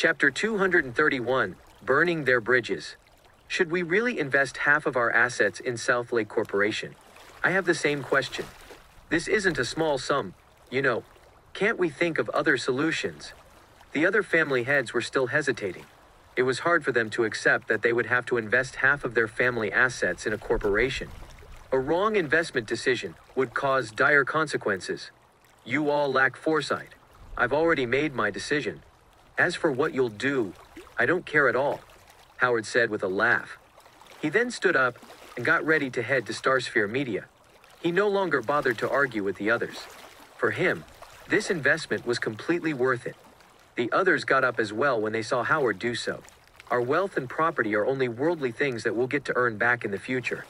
Chapter 231, Burning Their Bridges. Should we really invest half of our assets in Southlake Corporation? I have the same question. This isn't a small sum, you know. Can't we think of other solutions? The other family heads were still hesitating. It was hard for them to accept that they would have to invest half of their family assets in a corporation. A wrong investment decision would cause dire consequences. You all lack foresight. I've already made my decision. As for what you'll do, I don't care at all, Howard said with a laugh. He then stood up and got ready to head to Starsphere Media. He no longer bothered to argue with the others. For him, this investment was completely worth it. The others got up as well when they saw Howard do so. Our wealth and property are only worldly things that we'll get to earn back in the future.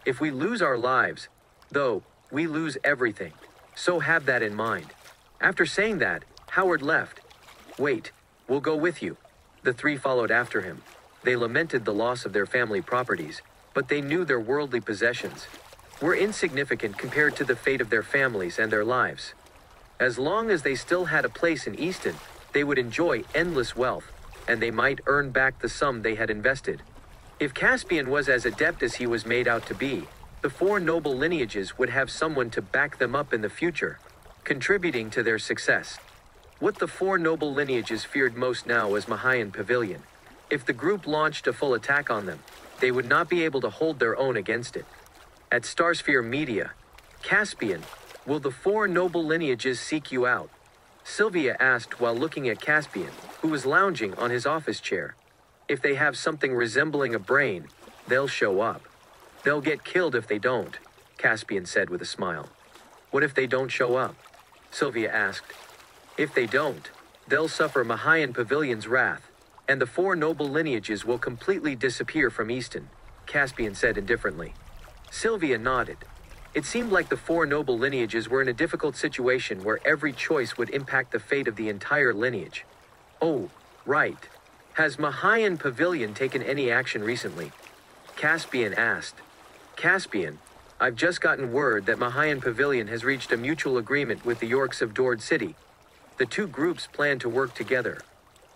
If we lose our lives, though, we lose everything. So have that in mind. After saying that, Howard left. Wait, we'll go with you. The three followed after him. They lamented the loss of their family properties, but they knew their worldly possessions were insignificant compared to the fate of their families and their lives. As long as they still had a place in Easton, they would enjoy endless wealth, and they might earn back the sum they had invested. If Caspian was as adept as he was made out to be, the Four Noble Lineages would have someone to back them up in the future, contributing to their success. What the Four Noble Lineages feared most now was Mahayan Pavilion. If the group launched a full attack on them, they would not be able to hold their own against it. At Starsphere Media, Caspian, will the Four Noble Lineages seek you out? Sylvia asked while looking at Caspian, who was lounging on his office chair. If they have something resembling a brain, they'll show up. They'll get killed if they don't, Caspian said with a smile. What if they don't show up? Sylvia asked. If they don't, they'll suffer Mahayan Pavilion's wrath, and the Four Noble Lineages will completely disappear from Easton, Caspian said indifferently. Sylvia nodded. It seemed like the Four Noble Lineages were in a difficult situation where every choice would impact the fate of the entire lineage. Oh, right. Has Mahayan Pavilion taken any action recently? Caspian asked. Caspian, I've just gotten word that Mahayan Pavilion has reached a mutual agreement with the Yorks of Dord City. The two groups plan to work together.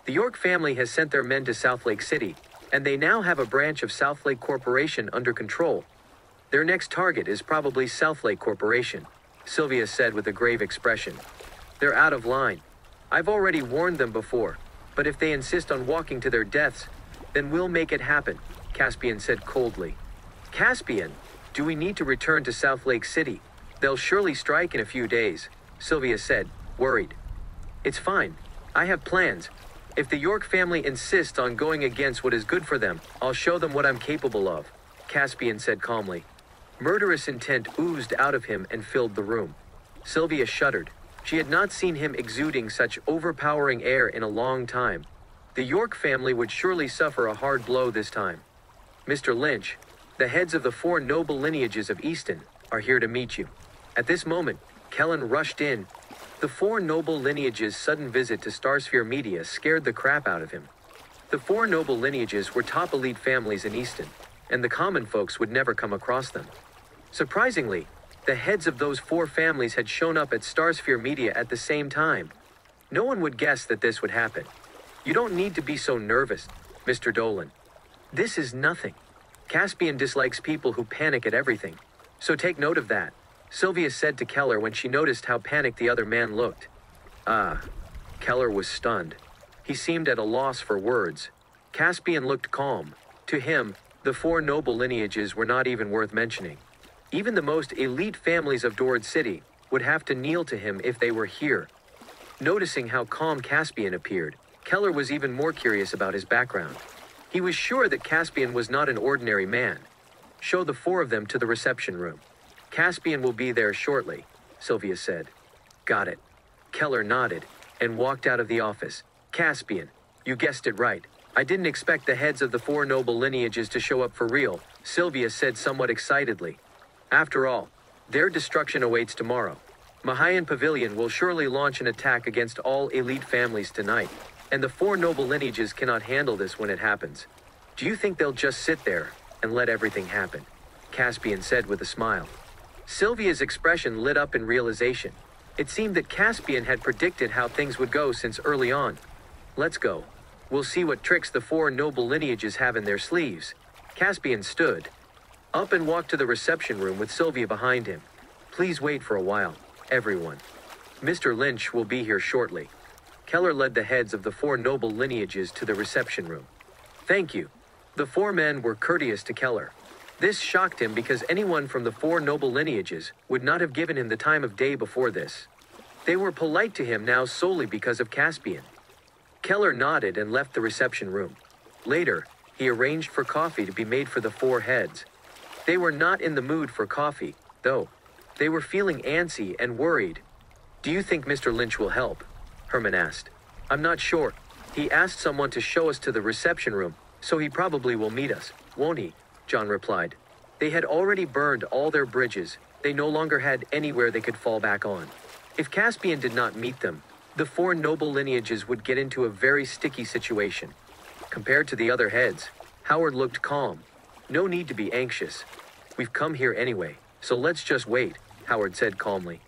The York family has sent their men to Southlake City, and they now have a branch of Southlake Corporation under control. Their next target is probably Southlake Corporation, Sylvia said with a grave expression. They're out of line. I've already warned them before, but if they insist on walking to their deaths, then we'll make it happen, Caspian said coldly. Caspian, do we need to return to Southlake City? They'll surely strike in a few days, Sylvia said, worried. It's fine. I have plans. If the York family insists on going against what is good for them, I'll show them what I'm capable of, Caspian said calmly. Murderous intent oozed out of him and filled the room. Sylvia shuddered. She had not seen him exuding such overpowering air in a long time. The York family would surely suffer a hard blow this time. Mr. Lynch, the heads of the Four Noble Lineages of Easton are here to meet you. At this moment, Kellen rushed in. The Four Noble Lineages' sudden visit to Starsphere Media scared the crap out of him. The Four Noble Lineages were top elite families in Easton, and the common folks would never come across them. Surprisingly, the heads of those four families had shown up at Starsphere Media at the same time. No one would guess that this would happen. You don't need to be so nervous, Mr. Dolan. This is nothing. Caspian dislikes people who panic at everything. So take note of that, Sylvia said to Keller when she noticed how panicked the other man looked. Keller was stunned. He seemed at a loss for words. Caspian looked calm. To him, the Four Noble Lineages were not even worth mentioning. Even the most elite families of Dord City would have to kneel to him if they were here. Noticing how calm Caspian appeared, Keller was even more curious about his background. He was sure that Caspian was not an ordinary man. Show the four of them to the reception room. Caspian will be there shortly, Sylvia said. Got it. Keller nodded and walked out of the office. Caspian, you guessed it right. I didn't expect the heads of the Four Noble Lineages to show up for real, Sylvia said somewhat excitedly. After all, their destruction awaits tomorrow. Mahayan Pavilion will surely launch an attack against all elite families tonight, and the Four Noble Lineages cannot handle this when it happens. Do you think they'll just sit there and let everything happen? Caspian said with a smile. Sylvia's expression lit up in realization. It seemed that Caspian had predicted how things would go since early on. Let's go. We'll see what tricks the Four Noble Lineages have in their sleeves. Caspian stood up and walked to the reception room with Sylvia behind him. Please wait for a while, everyone. Mr. Lynch will be here shortly. Keller led the heads of the Four Noble Lineages to the reception room. Thank you. The four men were courteous to Keller. This shocked him because anyone from the Four Noble Lineages would not have given him the time of day before this. They were polite to him now solely because of Caspian. Keller nodded and left the reception room. Later, he arranged for coffee to be made for the four heads. They were not in the mood for coffee, though. They were feeling antsy and worried. Do you think Mr. Lynch will help? Herman asked. I'm not sure. He asked someone to show us to the reception room, so he probably will meet us, won't he? John replied. They had already burned all their bridges. They no longer had anywhere they could fall back on. If Caspian did not meet them, the Four Noble Lineages would get into a very sticky situation. Compared to the other heads, Howard looked calm. No need to be anxious. We've come here anyway, so let's just wait, Howard said calmly.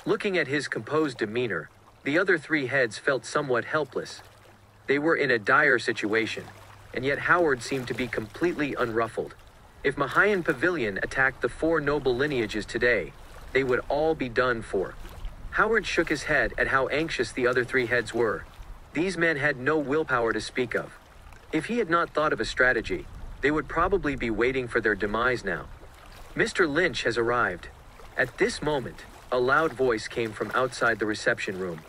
Looking at his composed demeanor, the other three heads felt somewhat helpless. They were in a dire situation, and yet Howard seemed to be completely unruffled. If Mahayan Pavilion attacked the Four Noble Lineages today, they would all be done for. Howard shook his head at how anxious the other three heads were. These men had no willpower to speak of. If he had not thought of a strategy, they would probably be waiting for their demise now. Mr. Lynch has arrived. At this moment, a loud voice came from outside the reception room.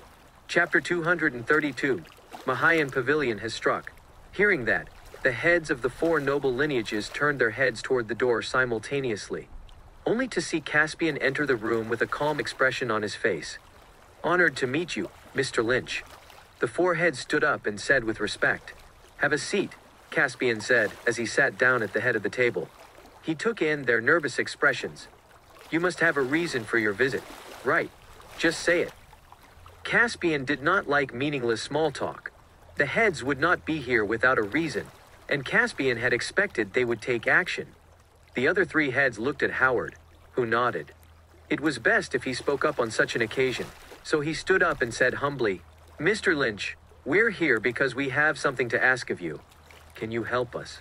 Chapter 232, Mahayan Pavilion has struck. Hearing that, the heads of the Four Noble Lineages turned their heads toward the door simultaneously, only to see Caspian enter the room with a calm expression on his face. Honored to meet you, Mr. Lynch. The four heads stood up and said with respect. Have a seat, Caspian said as he sat down at the head of the table. He took in their nervous expressions. You must have a reason for your visit, right? Just say it. Caspian did not like meaningless small talk. The heads would not be here without a reason, and Caspian had expected they would take action. The other three heads looked at Howard, who nodded. It was best if he spoke up on such an occasion, so he stood up and said humbly, Mr. Lynch, we're here because we have something to ask of you. Can you help us?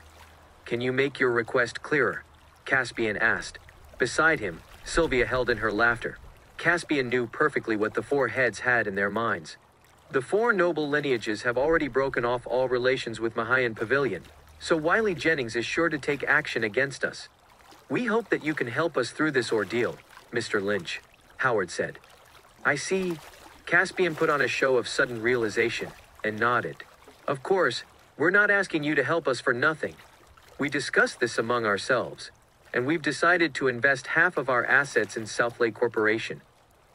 Can you make your request clearer? Caspian asked. Beside him, Sylvia held in her laughter. Caspian knew perfectly what the four heads had in their minds. The Four Noble Lineages have already broken off all relations with Mahayan Pavilion, so Wiley Jennings is sure to take action against us. We hope that you can help us through this ordeal, Mr. Lynch, Howard said. I see. Caspian put on a show of sudden realization and nodded. Of course, we're not asking you to help us for nothing. We discussed this among ourselves, and we've decided to invest half of our assets in Southlake Corporation.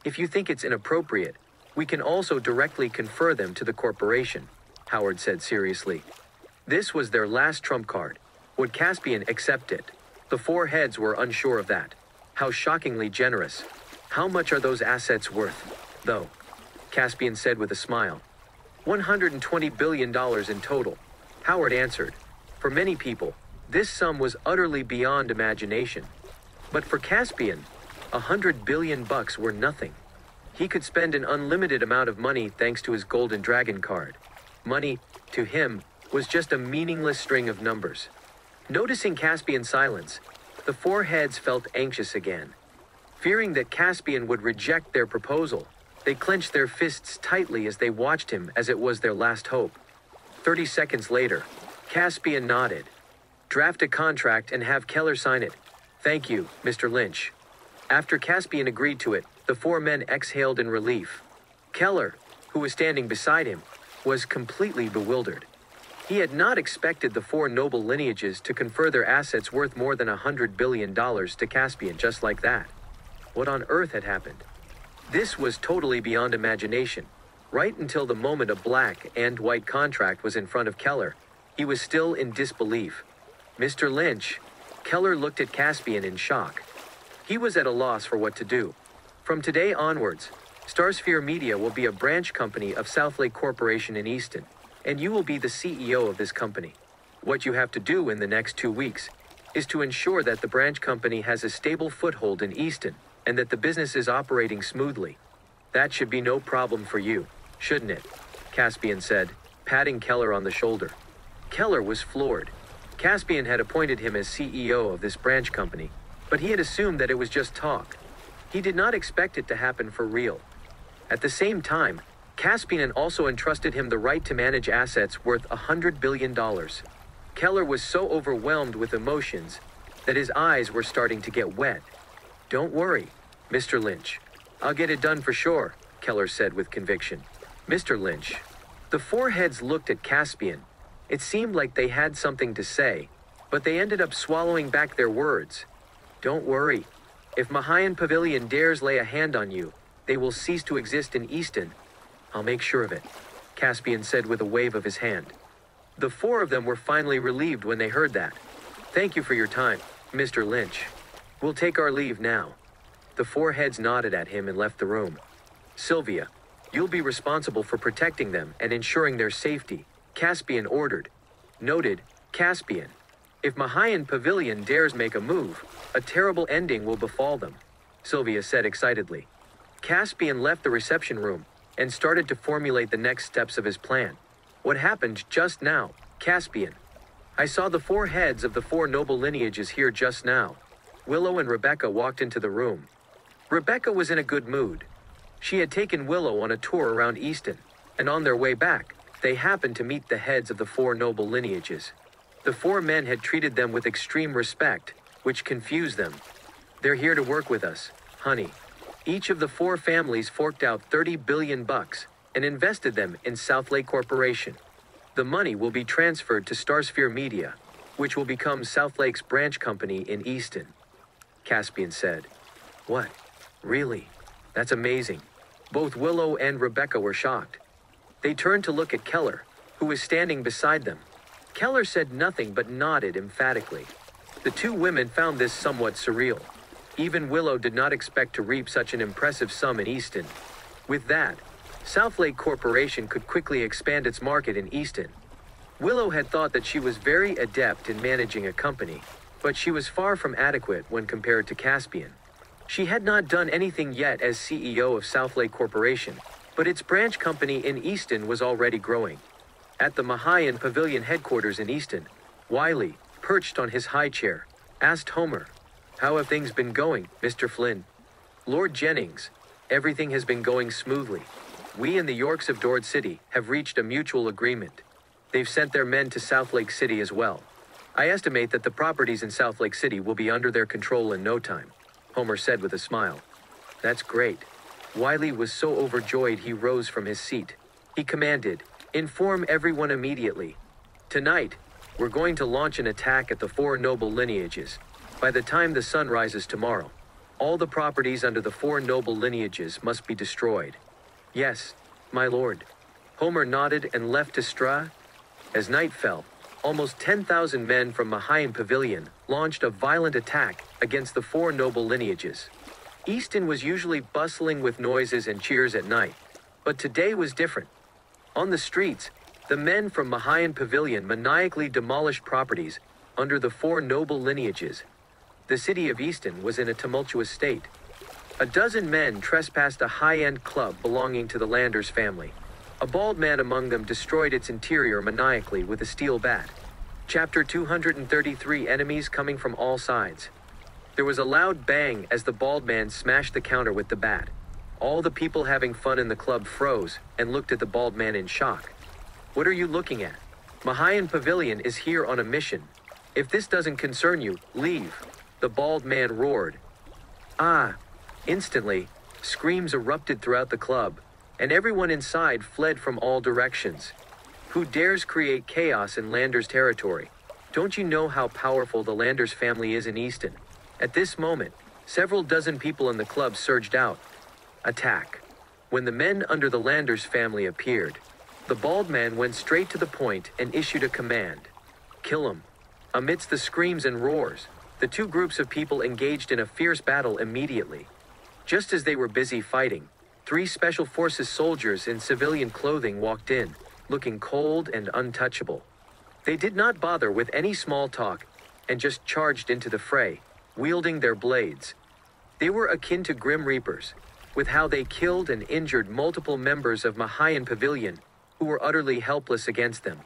If you think it's inappropriate, we can also directly confer them to the corporation, Howard said seriously. This was their last trump card. Would Caspian accept it? The four heads were unsure of that. How shockingly generous. How much are those assets worth, though? Caspian said with a smile. $120 billion in total. Howard answered. For many people, this sum was utterly beyond imagination. But for Caspian, $100 billion were nothing. He could spend an unlimited amount of money thanks to his Golden Dragon card. Money, to him, was just a meaningless string of numbers. Noticing Caspian's silence, the four heads felt anxious again. Fearing that Caspian would reject their proposal, they clenched their fists tightly as they watched him as it was their last hope. 30 seconds later, Caspian nodded. Draft a contract and have Keller sign it. Thank you, Mr. Lynch. After Caspian agreed to it, the four men exhaled in relief. Keller, who was standing beside him, was completely bewildered. He had not expected the Four Noble Lineages to confer their assets worth more than $100 billion to Caspian just like that. What on earth had happened? This was totally beyond imagination. Right until the moment a black and white contract was in front of Keller, he was still in disbelief. Mr. Lynch, Keller looked at Caspian in shock. He was at a loss for what to do. From today onwards, Starsphere Media will be a branch company of Southlake Corporation in Easton, and you will be the CEO of this company. What you have to do in the next 2 weeks is to ensure that the branch company has a stable foothold in Easton and that the business is operating smoothly. That should be no problem for you, shouldn't it? Caspian said, patting Keller on the shoulder. Keller was floored. Caspian had appointed him as CEO of this branch company, but he had assumed that it was just talk. He did not expect it to happen for real. At the same time, Caspian also entrusted him the right to manage assets worth $100 billion. Keller was so overwhelmed with emotions that his eyes were starting to get wet. "Don't worry, Mr. Lynch. I'll get it done for sure," Keller said with conviction. "Mr. Lynch." The four heads looked at Caspian. It seemed like they had something to say, but they ended up swallowing back their words. "Don't worry. If Mahayan Pavilion dares lay a hand on you, they will cease to exist in Easton. I'll make sure of it," Caspian said with a wave of his hand. The four of them were finally relieved when they heard that. "Thank you for your time, Mr. Lynch. We'll take our leave now." The four heads nodded at him and left the room. "Sylvia, you'll be responsible for protecting them and ensuring their safety," Caspian ordered. "Noted, Caspian. If Mahayan Pavilion dares make a move, a terrible ending will befall them," Sylvia said excitedly. Caspian left the reception room and started to formulate the next steps of his plan. "What happened just now, Caspian?" "I saw the four heads of the Four Noble Lineages here just now." Willow and Rebecca walked into the room. Rebecca was in a good mood. She had taken Willow on a tour around Easton, and on their way back, they happened to meet the heads of the Four Noble Lineages. The four men had treated them with extreme respect, which confused them. "They're here to work with us, honey." Each of the four families forked out $30 billion and invested them in Southlake Corporation. The money will be transferred to Starsphere Media, which will become Southlake's branch company in Easton, Caspian said. "What? Really? That's amazing." Both Willow and Rebecca were shocked. They turned to look at Keller, who was standing beside them. Keller said nothing but nodded emphatically. The two women found this somewhat surreal. Even Willow did not expect to reap such an impressive sum in Easton. With that, Southlake Corporation could quickly expand its market in Easton. Willow had thought that she was very adept in managing a company, but she was far from adequate when compared to Caspian. She had not done anything yet as CEO of Southlake Corporation, but its branch company in Easton was already growing. At the Mahayan Pavilion headquarters in Easton, Wiley, perched on his high chair, asked Homer, "How have things been going, Mr. Flynn?" "Lord Jennings, everything has been going smoothly. We and the Yorks of Dord City have reached a mutual agreement. They've sent their men to Southlake City as well. I estimate that the properties in Southlake City will be under their control in no time," Homer said with a smile. "That's great." Wiley was so overjoyed he rose from his seat. He commanded, "Inform everyone immediately. Tonight, we're going to launch an attack at the Four Noble Lineages. By the time the sun rises tomorrow, all the properties under the Four Noble Lineages must be destroyed." "Yes, my lord." Homer nodded and left to Stra. As night fell, almost 10,000 men from Mahayan Pavilion launched a violent attack against the Four Noble Lineages. Easton was usually bustling with noises and cheers at night, but today was different. On the streets, the men from Mahayan Pavilion maniacally demolished properties under the Four Noble Lineages. The city of Easton was in a tumultuous state. A dozen men trespassed a high-end club belonging to the Landers family. A bald man among them destroyed its interior maniacally with a steel bat. Chapter 233 Enemies coming from all sides. There was a loud bang as the bald man smashed the counter with the bat. All the people having fun in the club froze and looked at the bald man in shock. "What are you looking at? Mahayan Pavilion is here on a mission. If this doesn't concern you, leave," the bald man roared. "Ah!" Instantly, screams erupted throughout the club, and everyone inside fled from all directions. "Who dares create chaos in Landers territory? Don't you know how powerful the Landers family is in Easton?" At this moment, several dozen people in the club surged out. Attack. When the men under the Landers family appeared, the bald man went straight to the point and issued a command. "Kill him." Amidst the screams and roars, the two groups of people engaged in a fierce battle immediately. Just as they were busy fighting, 3 Special Forces soldiers in civilian clothing walked in, looking cold and untouchable. They did not bother with any small talk and just charged into the fray, wielding their blades. They were akin to Grim Reapers, with how they killed and injured multiple members of Mahayan Pavilion who were utterly helpless against them.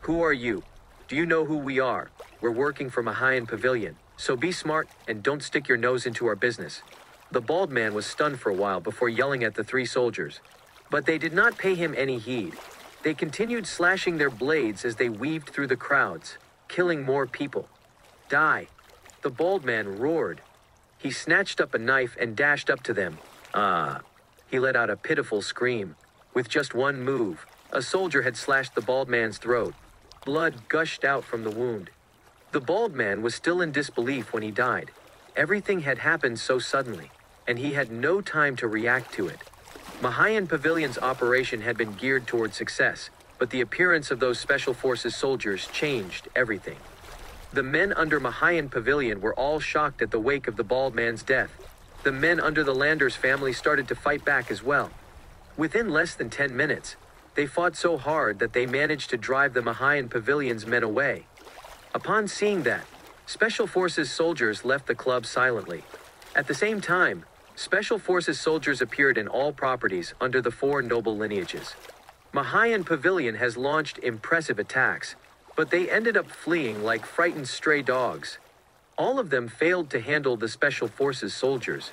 "Who are you? Do you know who we are? We're working for Mahayan Pavilion, so be smart and don't stick your nose into our business." The bald man was stunned for a while before yelling at the three soldiers. But they did not pay him any heed. They continued slashing their blades as they weaved through the crowds, killing more people. "Die!" the bald man roared. He snatched up a knife and dashed up to them. "Ah!" He let out a pitiful scream. With just one move, a soldier had slashed the bald man's throat. Blood gushed out from the wound. The bald man was still in disbelief when he died. Everything had happened so suddenly, and he had no time to react to it. Mahayan Pavilion's operation had been geared toward success, but the appearance of those Special Forces soldiers changed everything. The men under Mahayan Pavilion were all shocked at the wake of the bald man's death. The men under the Landers family started to fight back as well. Within less than 10 minutes, they fought so hard that they managed to drive the Mahayan Pavilion's men away. Upon seeing that, Special Forces soldiers left the club silently. At the same time, Special Forces soldiers appeared in all properties under the Four Noble Lineages. Mahayan Pavilion has launched impressive attacks, but they ended up fleeing like frightened stray dogs. All of them failed to handle the Special Forces soldiers.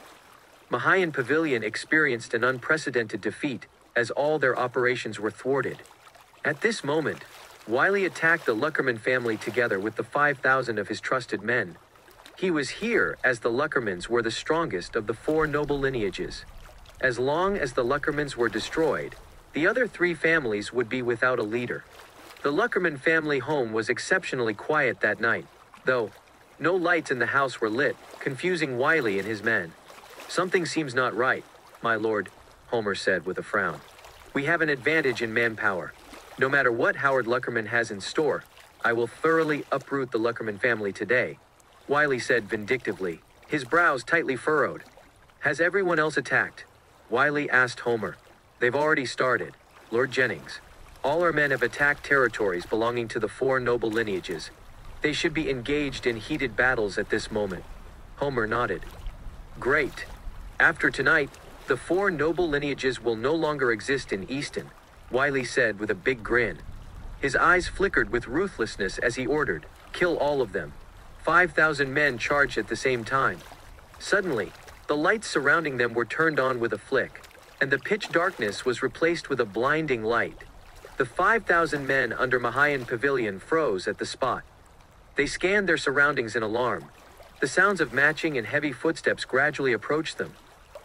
Mahayan Pavilion experienced an unprecedented defeat as all their operations were thwarted. At this moment, Wiley attacked the Luckerman family together with the 5,000 of his trusted men. He was here as the Luckermans were the strongest of the Four Noble Lineages. As long as the Luckermans were destroyed, the other three families would be without a leader. The Luckerman family home was exceptionally quiet that night, though no lights in the house were lit, confusing Wiley and his men. "Something seems not right, my lord," Homer said with a frown. "We have an advantage in manpower. No matter what Howard Luckerman has in store, I will thoroughly uproot the Luckerman family today," Wiley said vindictively, his brows tightly furrowed. "Has everyone else attacked?" Wiley asked Homer. "They've already started, Lord Jennings. All our men have attacked territories belonging to the Four Noble Lineages. They should be engaged in heated battles at this moment." Homer nodded. "Great. After tonight, the Four Noble Lineages will no longer exist in Easton," Wiley said with a big grin. His eyes flickered with ruthlessness as he ordered, "Kill all of them." 5,000 men charged at the same time. Suddenly, the lights surrounding them were turned on with a flick, and the pitch darkness was replaced with a blinding light. The 5,000 men under Mahayan Pavilion froze at the spot. They scanned their surroundings in alarm. The sounds of matching and heavy footsteps gradually approached them.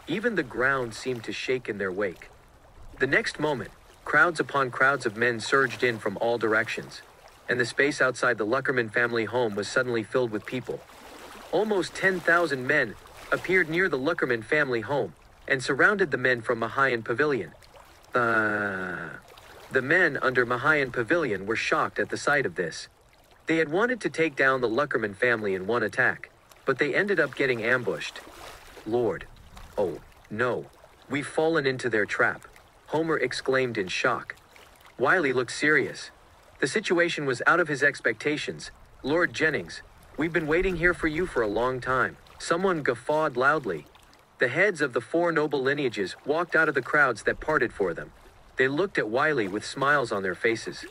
Even the ground seemed to shake in their wake. The next moment, crowds upon crowds of men surged in from all directions, and the space outside the Luckerman family home was suddenly filled with people. Almost 10,000 men appeared near the Luckerman family home and surrounded the men from Mahayan Pavilion. The men under Mahayan Pavilion were shocked at the sight of this. They had wanted to take down the Luckerman family in one attack, but they ended up getting ambushed. "Lord. Oh, no. We've fallen into their trap," Homer exclaimed in shock. Wiley looked serious. The situation was out of his expectations. "Lord Jennings, we've been waiting here for you for a long time." Someone guffawed loudly. The heads of the Four Noble Lineages walked out of the crowds that parted for them. They looked at Wiley with smiles on their faces.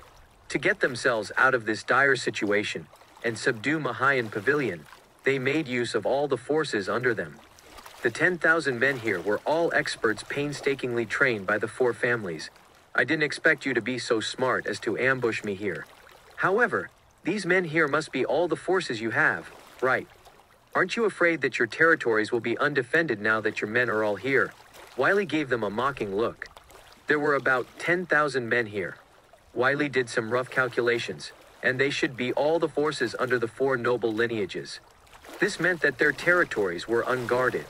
To get themselves out of this dire situation and subdue Mahayan Pavilion, they made use of all the forces under them. The 10,000 men here were all experts painstakingly trained by the four families. "I didn't expect you to be so smart as to ambush me here. However, these men here must be all the forces you have, right? Aren't you afraid that your territories will be undefended now that your men are all here?" Wiley gave them a mocking look. There were about 10,000 men here. Wiley did some rough calculations, and they should be all the forces under the Four Noble Lineages. This meant that their territories were unguarded.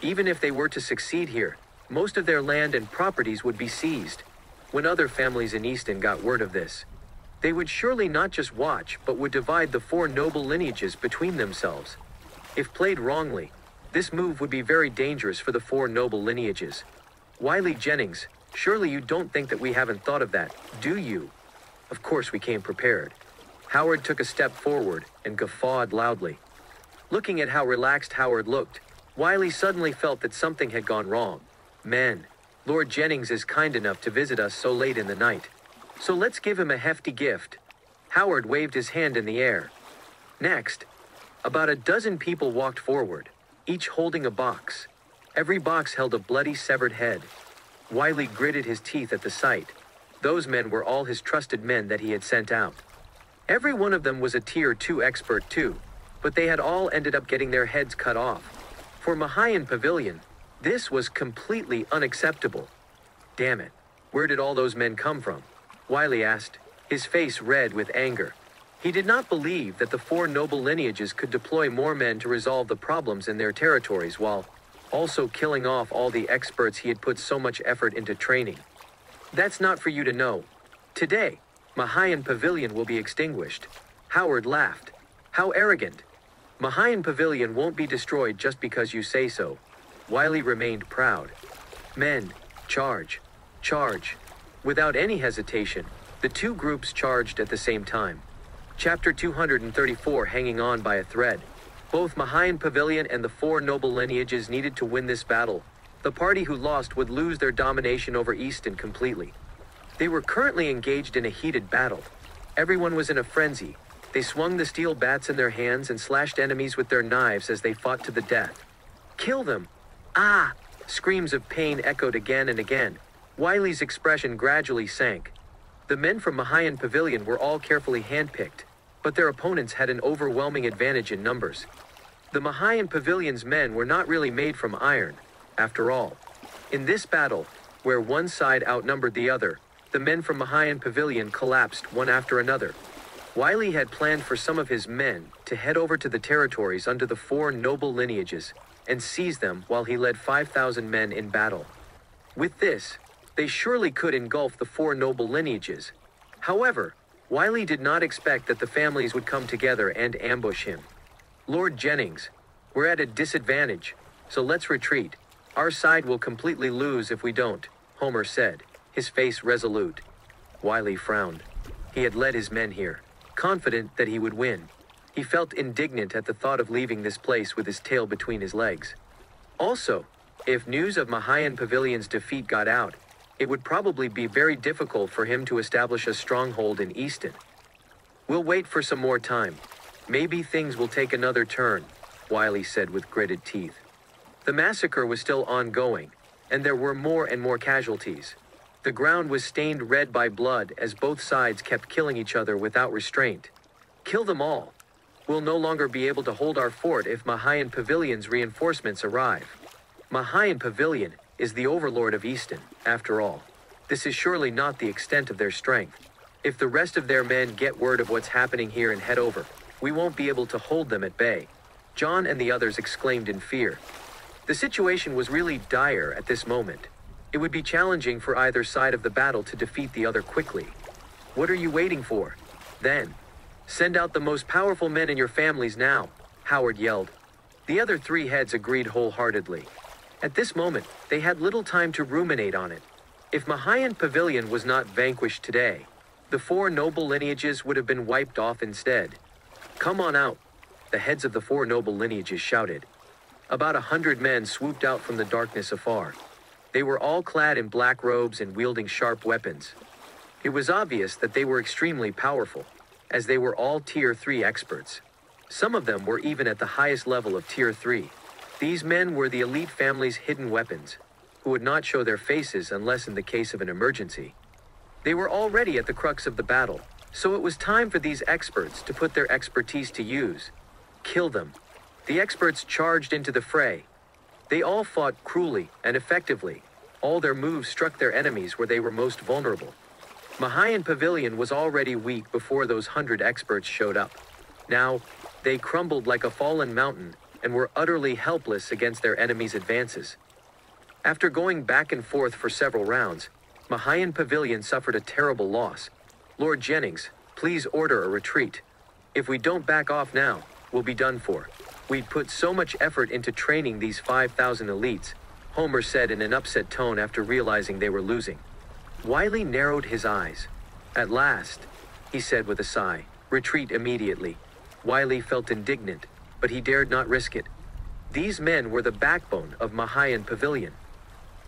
Even if they were to succeed here, most of their land and properties would be seized. When other families in Easton got word of this, they would surely not just watch, but would divide the Four Noble Lineages between themselves. If played wrongly, this move would be very dangerous for the Four Noble Lineages. "Wiley Jennings, surely you don't think that we haven't thought of that, do you?" "Of course we came prepared." Howard took a step forward and guffawed loudly. Looking at how relaxed Howard looked, Wiley suddenly felt that something had gone wrong. "Men, Lord Jennings is kind enough to visit us so late in the night. So let's give him a hefty gift." Howard waved his hand in the air. Next, about a dozen people walked forward, each holding a box. Every box held a bloody severed head. Wiley gritted his teeth at the sight. Those men were all his trusted men that he had sent out. Every one of them was a Tier 2 expert too, but they had all ended up getting their heads cut off. For Mahayan Pavilion, this was completely unacceptable. "Damn it, where did all those men come from?" Wiley asked, his face red with anger. He did not believe that the Four Noble Lineages could deploy more men to resolve the problems in their territories while also killing off all the experts he had put so much effort into training. "That's not for you to know. Today, Mahayan Pavilion will be extinguished." Howard laughed. "How arrogant. Mahayan Pavilion won't be destroyed just because you say so." Wiley remained proud. "Men, charge. Charge." Without any hesitation, the two groups charged at the same time. Chapter 234, hanging on by a thread. Both Mahayan Pavilion and the Four Noble Lineages needed to win this battle. The party who lost would lose their domination over Easton completely. They were currently engaged in a heated battle. Everyone was in a frenzy. They swung the steel bats in their hands and slashed enemies with their knives as they fought to the death. "Kill them! Ah!" Screams of pain echoed again and again. Wiley's expression gradually sank. The men from Mahayan Pavilion were all carefully handpicked, but their opponents had an overwhelming advantage in numbers. The Mahayan Pavilion's men were not really made from iron, after all. In this battle, where one side outnumbered the other, the men from Mahayan Pavilion collapsed one after another. Wiley had planned for some of his men to head over to the territories under the Four Noble Lineages and seize them while he led 5,000 men in battle. With this, they surely could engulf the Four Noble Lineages. However, Wiley did not expect that the families would come together and ambush him. "Lord Jennings, we're at a disadvantage, so let's retreat. Our side will completely lose if we don't," Homer said, his face resolute. Wiley frowned. He had led his men here, confident that he would win. He felt indignant at the thought of leaving this place with his tail between his legs. Also, if news of Mahayan Pavilion's defeat got out, it would probably be very difficult for him to establish a stronghold in Easton. "We'll wait for some more time. Maybe things will take another turn," Wiley said with gritted teeth. The massacre was still ongoing, and there were more and more casualties. The ground was stained red by blood as both sides kept killing each other without restraint. "Kill them all. We'll no longer be able to hold our fort if Mahayan Pavilion's reinforcements arrive. Mahayan Pavilion is the overlord of Easton, after all. This is surely not the extent of their strength. If the rest of their men get word of what's happening here and head over, we won't be able to hold them at bay." John and the others exclaimed in fear. The situation was really dire at this moment. It would be challenging for either side of the battle to defeat the other quickly. "What are you waiting for? Then, send out the most powerful men in your families now," Howard yelled. The other three heads agreed wholeheartedly. At this moment, they had little time to ruminate on it. If Mahayan Pavilion was not vanquished today, the Four Noble Lineages would have been wiped off instead. "Come on out," the heads of the Four Noble Lineages shouted. About 100 men swooped out from the darkness afar. They were all clad in black robes and wielding sharp weapons. It was obvious that they were extremely powerful, as they were all Tier 3 experts. Some of them were even at the highest level of Tier 3. These men were the elite family's hidden weapons, who would not show their faces unless in the case of an emergency. They were already at the crux of the battle, so it was time for these experts to put their expertise to use. Kill them. The experts charged into the fray. They all fought cruelly and effectively. All their moves struck their enemies where they were most vulnerable. Mahayan Pavilion was already weak before those 100 experts showed up. Now, they crumbled like a fallen mountain and were utterly helpless against their enemies' advances. After going back and forth for several rounds, Mahayan Pavilion suffered a terrible loss. "Lord Jennings, please order a retreat. If we don't back off now, we'll be done for. We'd put so much effort into training these 5,000 elites," Homer said in an upset tone after realizing they were losing. Wiley narrowed his eyes. "At last," he said with a sigh, "retreat immediately." Wiley felt indignant, but he dared not risk it. These men were the backbone of Mahayan Pavilion.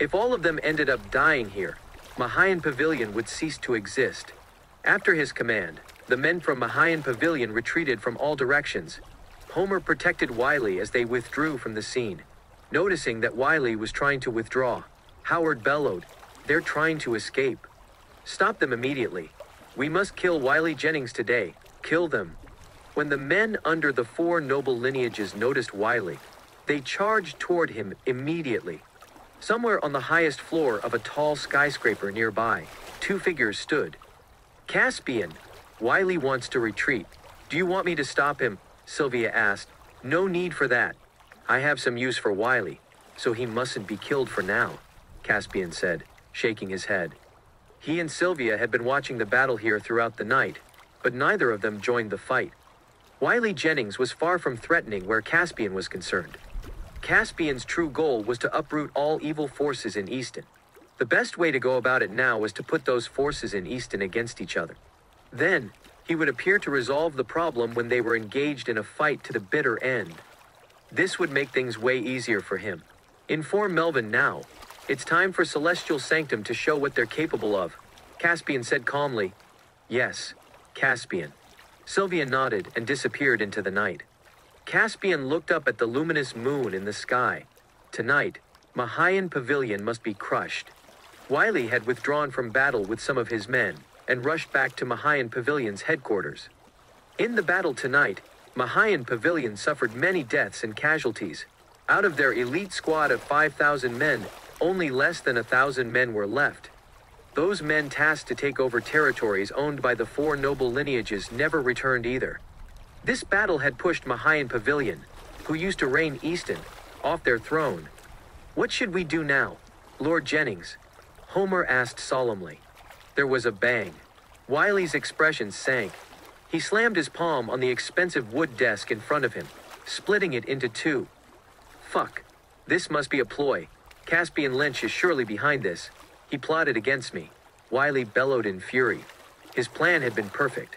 If all of them ended up dying here, Mahayan Pavilion would cease to exist. After his command, the men from Mahayan Pavilion retreated from all directions. Homer protected Wiley as they withdrew from the scene. Noticing that Wiley was trying to withdraw, Howard bellowed, "They're trying to escape. Stop them immediately. We must kill Wiley Jennings today. Kill them." When the men under the Four Noble Lineages noticed Wiley, they charged toward him immediately. Somewhere on the highest floor of a tall skyscraper nearby, two figures stood. "Caspian, Wiley wants to retreat. Do you want me to stop him?" Sylvia asked. "No need for that. I have some use for Wiley, so he mustn't be killed for now," Caspian said, shaking his head. He and Sylvia had been watching the battle here throughout the night, but neither of them joined the fight. Wiley Jennings was far from threatening where Caspian was concerned. Caspian's true goal was to uproot all evil forces in Easton. The best way to go about it now was to put those forces in Easton against each other. Then, he would appear to resolve the problem when they were engaged in a fight to the bitter end. This would make things way easier for him. "Inform Melvin now. It's time for Celestial Sanctum to show what they're capable of," Caspian said calmly. "Yes, Caspian." Sylvia nodded and disappeared into the night. Caspian looked up at the luminous moon in the sky. Tonight, Mahayan Pavilion must be crushed. Wiley had withdrawn from battle with some of his men, and rushed back to Mahayan Pavilion's headquarters. In the battle tonight, Mahayan Pavilion suffered many deaths and casualties. Out of their elite squad of 5,000 men, only less than 1,000 men were left. Those men tasked to take over territories owned by the Four Noble Lineages never returned either. This battle had pushed Mahayan Pavilion, who used to reign Easton, off their throne. "What should we do now, Lord Jennings?" Homer asked solemnly. There was a bang. Wiley's expression sank. He slammed his palm on the expensive wood desk in front of him, splitting it into two. "Fuck. This must be a ploy. Caspian Lynch is surely behind this. He plotted against me." Wiley bellowed in fury. His plan had been perfect.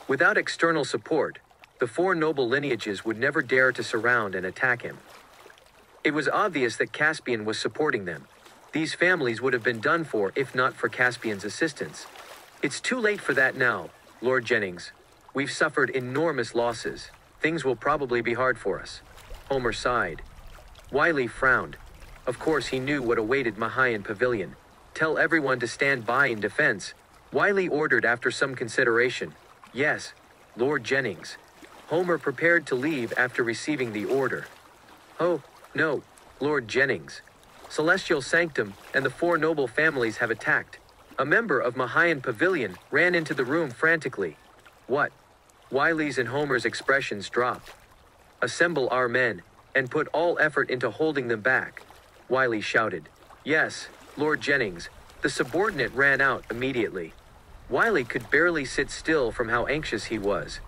Without external support, the Four Noble Lineages would never dare to surround and attack him. It was obvious that Caspian was supporting them. These families would have been done for if not for Caspian's assistance. "It's too late for that now, Lord Jennings. We've suffered enormous losses. Things will probably be hard for us." Homer sighed. Wiley frowned. Of course he knew what awaited Mahayan Pavilion. "Tell everyone to stand by in defense," Wiley ordered after some consideration. "Yes, Lord Jennings." Homer prepared to leave after receiving the order. "Oh, no, Lord Jennings. Celestial Sanctum and the Four Noble families have attacked." A member of Mahayan Pavilion ran into the room frantically. "What?" Wiley's and Homer's expressions dropped. "Assemble our men, and put all effort into holding them back," Wiley shouted. "Yes, Lord Jennings." The subordinate ran out immediately. Wiley could barely sit still from how anxious he was.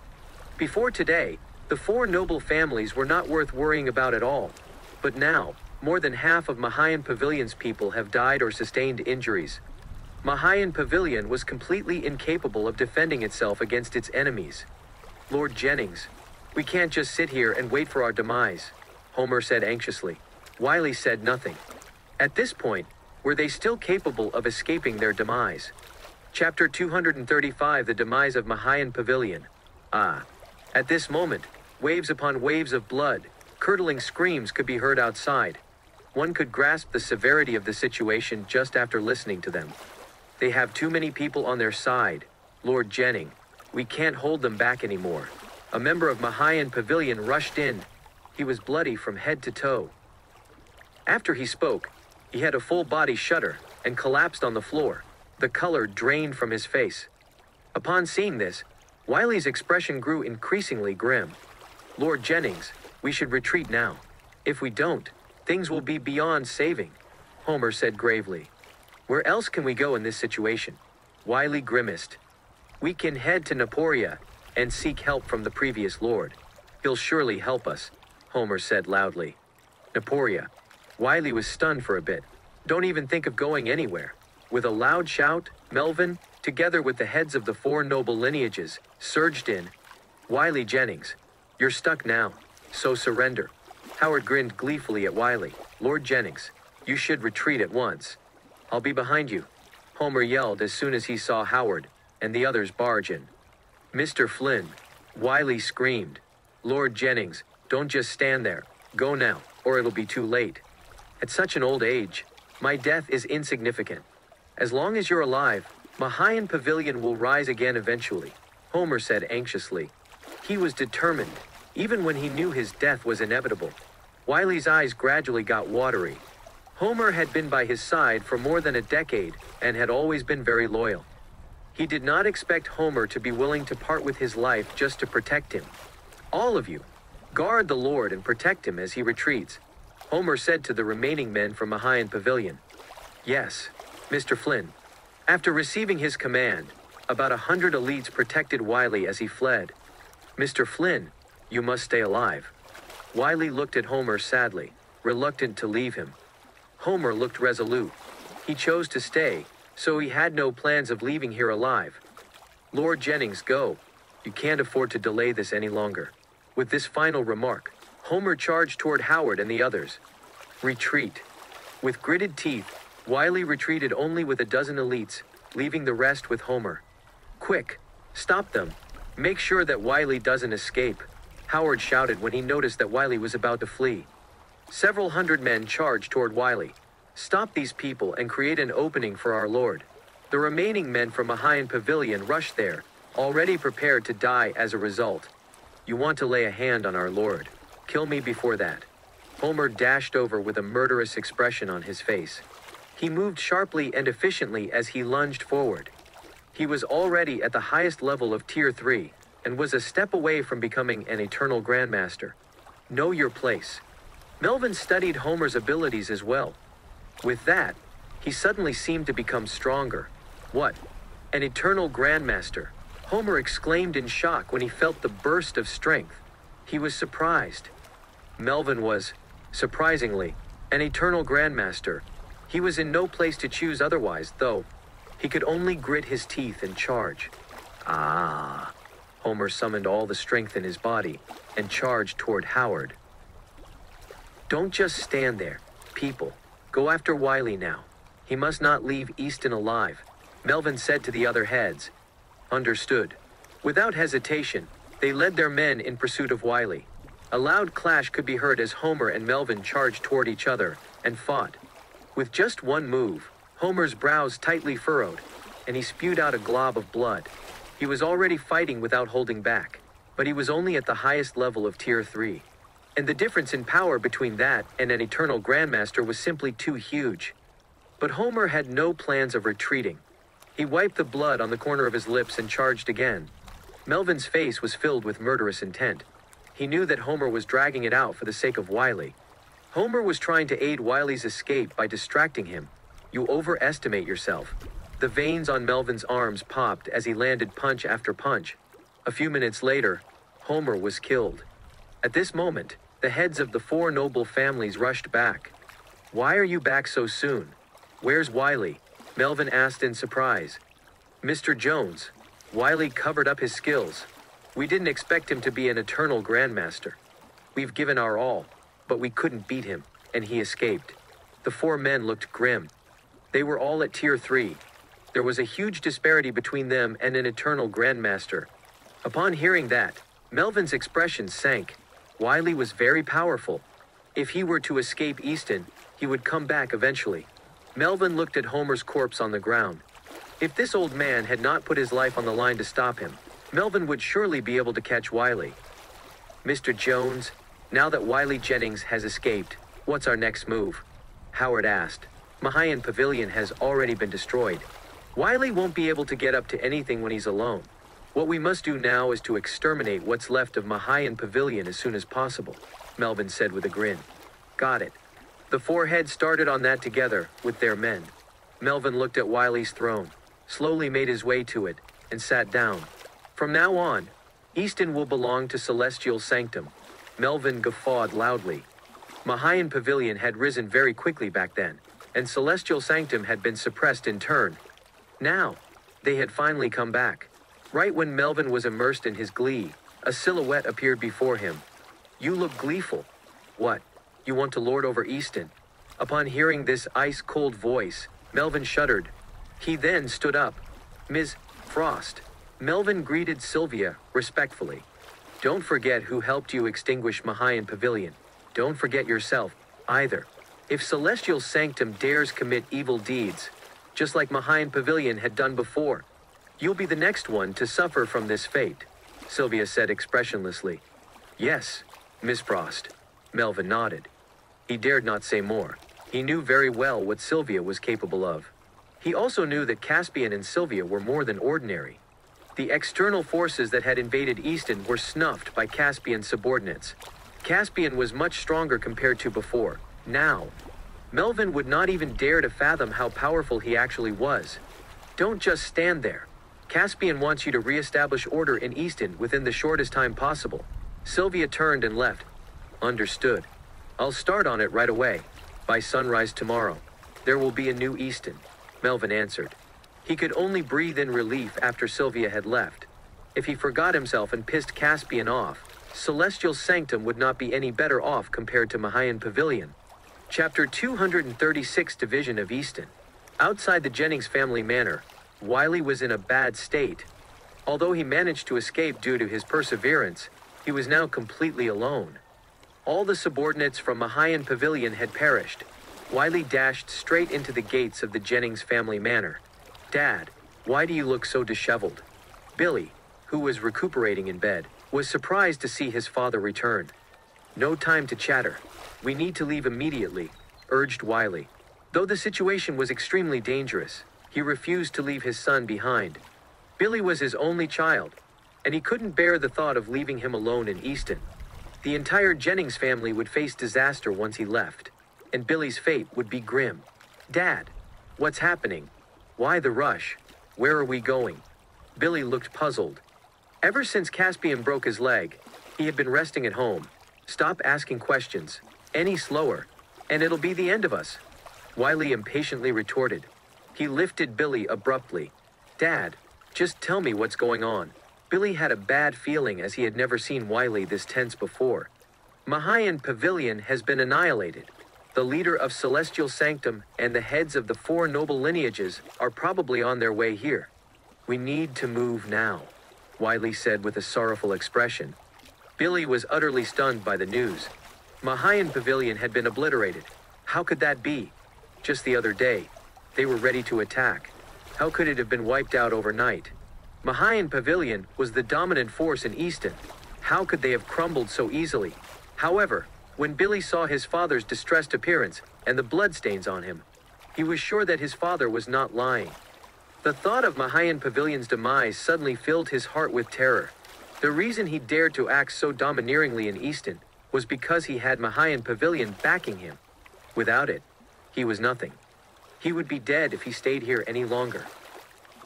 Before today, the Four Noble families were not worth worrying about at all. But now, more than half of Mahayan Pavilion's people have died or sustained injuries. Mahayan Pavilion was completely incapable of defending itself against its enemies. "Lord Jennings, we can't just sit here and wait for our demise," Homer said anxiously. Wiley said nothing. At this point, were they still capable of escaping their demise? Chapter 235, The Demise of Mahayan Pavilion. At this moment, waves upon waves of blood, curdling screams could be heard outside. One could grasp the severity of the situation just after listening to them. "They have too many people on their side, Lord Jennings. We can't hold them back anymore." A member of Mahayan Pavilion rushed in. He was bloody from head to toe. After he spoke, he had a full body shudder and collapsed on the floor. The color drained from his face. Upon seeing this, Wiley's expression grew increasingly grim. "Lord Jennings, we should retreat now. If we don't, things will be beyond saving," Homer said gravely. "Where else can we go in this situation?" Wiley grimaced. "We can head to Naporia and seek help from the previous lord. He'll surely help us," Homer said loudly. "Naporia." Wiley was stunned for a bit. "Don't even think of going anywhere." With a loud shout, Melvin, together with the heads of the Four Noble Lineages, surged in. "Wiley Jennings, you're stuck now, so surrender." Howard grinned gleefully at Wiley. "Lord Jennings, You should retreat at once. I'll be behind you, Homer yelled as soon as he saw Howard and the others barge in. Mr. Flynn, Wiley screamed. Lord Jennings, don't just stand there. Go now, or it'll be too late. At such an old age, my death is insignificant. As long as you're alive, Mahayan Pavilion will rise again eventually, Homer said anxiously. He was determined, even when he knew his death was inevitable. Wiley's eyes gradually got watery. Homer had been by his side for more than a decade and had always been very loyal. He did not expect Homer to be willing to part with his life just to protect him. All of you, guard the Lord and protect him as he retreats, Homer said to the remaining men from Mahayan Pavilion. Yes, Mr. Flynn. After receiving his command, about 100 elites protected Wiley as he fled. Mr. Flynn, you must stay alive. Wiley looked at Homer sadly, reluctant to leave him. Homer looked resolute. He chose to stay, so he had no plans of leaving here alive. Lord Jennings, go. You can't afford to delay this any longer. With this final remark, Homer charged toward Howard and the others. Retreat. With gritted teeth, Wiley retreated only with a dozen elites, leaving the rest with Homer. Quick, stop them. Make sure that Wiley doesn't escape, Howard shouted when he noticed that Wiley was about to flee. Several hundred men charged toward Wiley. Stop these people and create an opening for our Lord. The remaining men from Mahayan Pavilion rushed there, already prepared to die as a result. You want to lay a hand on our Lord. Kill me before that. Homer dashed over with a murderous expression on his face. He moved sharply and efficiently as he lunged forward. He was already at the highest level of Tier 3, and was a step away from becoming an eternal Grandmaster. Know your place. Melvin studied Homer's abilities as well. With that, he suddenly seemed to become stronger. What? An eternal Grandmaster? Homer exclaimed in shock when he felt the burst of strength. He was surprised. Melvin was, surprisingly, an eternal Grandmaster. He was in no place to choose otherwise, though. He could only grit his teeth and charge. Ah! Homer summoned all the strength in his body and charged toward Howard. Don't just stand there, people. Go after Wiley now. He must not leave Easton alive, Melvin said to the other heads. Understood. Without hesitation, they led their men in pursuit of Wiley. A loud clash could be heard as Homer and Melvin charged toward each other and fought. With just one move, Homer's brows tightly furrowed, and he spewed out a glob of blood. He was already fighting without holding back, but he was only at the highest level of Tier 3. And the difference in power between that and an eternal Grandmaster was simply too huge. But Homer had no plans of retreating. He wiped the blood on the corner of his lips and charged again. Melvin's face was filled with murderous intent. He knew that Homer was dragging it out for the sake of Wiley. Homer was trying to aid Wiley's escape by distracting him. You overestimate yourself. The veins on Melvin's arms popped as he landed punch after punch. A few minutes later, Homer was killed. At this moment, the heads of the four noble families rushed back. Why are you back so soon? Where's Wiley? Melvin asked in surprise. Mr. Jones. Wiley covered up his skills. We didn't expect him to be an eternal Grandmaster. We've given our all, but we couldn't beat him, and he escaped. The four men looked grim. They were all at Tier 3. There was a huge disparity between them and an eternal Grandmaster. Upon hearing that, Melvin's expression sank. Wiley was very powerful. If he were to escape Easton, he would come back eventually. Melvin looked at Homer's corpse on the ground. If this old man had not put his life on the line to stop him, Melvin would surely be able to catch Wiley. Mr. Jones, now that Wiley Jennings has escaped, what's our next move? Howard asked. Mahayan Pavilion has already been destroyed. Wiley won't be able to get up to anything when he's alone. What we must do now is to exterminate what's left of Mahayan Pavilion as soon as possible, Melvin said with a grin. Got it. The four heads started on that together, with their men. Melvin looked at Wiley's throne, slowly made his way to it, and sat down. From now on, Easton will belong to Celestial Sanctum. Melvin guffawed loudly. Mahayan Pavilion had risen very quickly back then, and Celestial Sanctum had been suppressed in turn. Now, they had finally come back. Right when Melvin was immersed in his glee, a silhouette appeared before him. You look gleeful. What? You want to lord over Easton? Upon hearing this ice-cold voice, Melvin shuddered. He then stood up. "Ms. Frost." Melvin greeted Sylvia respectfully. "Don't forget who helped you extinguish Mahayan Pavilion. Don't forget yourself, either. If Celestial Sanctum dares commit evil deeds, just like Mahayan Pavilion had done before, you'll be the next one to suffer from this fate," Sylvia said expressionlessly. "Yes, Miss Frost." Melvin nodded. He dared not say more. He knew very well what Sylvia was capable of. He also knew that Caspian and Sylvia were more than ordinary. The external forces that had invaded Easton were snuffed by Caspian's subordinates. Caspian was much stronger compared to before. Now, Melvin would not even dare to fathom how powerful he actually was. "Don't just stand there. Caspian wants you to re-establish order in Easton within the shortest time possible." Sylvia turned and left. "Understood. I'll start on it right away. By sunrise tomorrow, there will be a new Easton," Melvin answered. He could only breathe in relief after Sylvia had left. If he forgot himself and pissed Caspian off, Celestial Sanctum would not be any better off compared to Mahayan Pavilion. Chapter 236, Division of Easton. Outside the Jennings family manor, Wiley was in a bad state. Although he managed to escape due to his perseverance, he was now completely alone. All the subordinates from Mahayan Pavilion had perished. Wiley dashed straight into the gates of the Jennings family manor. "Dad, why do you look so disheveled?" Billy, who was recuperating in bed, was surprised to see his father return. "No time to chatter. We need to leave immediately," urged Wiley. Though the situation was extremely dangerous, he refused to leave his son behind. Billy was his only child, and he couldn't bear the thought of leaving him alone in Easton. The entire Jennings family would face disaster once he left, and Billy's fate would be grim. "Dad, what's happening? Why the rush? Where are we going?" Billy looked puzzled. Ever since Caspian broke his leg, he had been resting at home. "Stop asking questions any slower, and it'll be the end of us," Wiley impatiently retorted. He lifted Billy abruptly. "Dad, just tell me what's going on." Billy had a bad feeling as he had never seen Wiley this tense before. "Mahayan Pavilion has been annihilated. The leader of Celestial Sanctum and the heads of the Four Noble Lineages are probably on their way here. We need to move now," Wiley said with a sorrowful expression. Billy was utterly stunned by the news. Mahayan Pavilion had been obliterated. How could that be? Just the other day, they were ready to attack. How could it have been wiped out overnight? Mahayan Pavilion was the dominant force in Easton. How could they have crumbled so easily? However, when Billy saw his father's distressed appearance and the bloodstains on him, he was sure that his father was not lying. The thought of Mahayan Pavilion's demise suddenly filled his heart with terror. The reason he dared to act so domineeringly in Easton was because he had Mahayan Pavilion backing him. Without it, he was nothing. He would be dead if he stayed here any longer.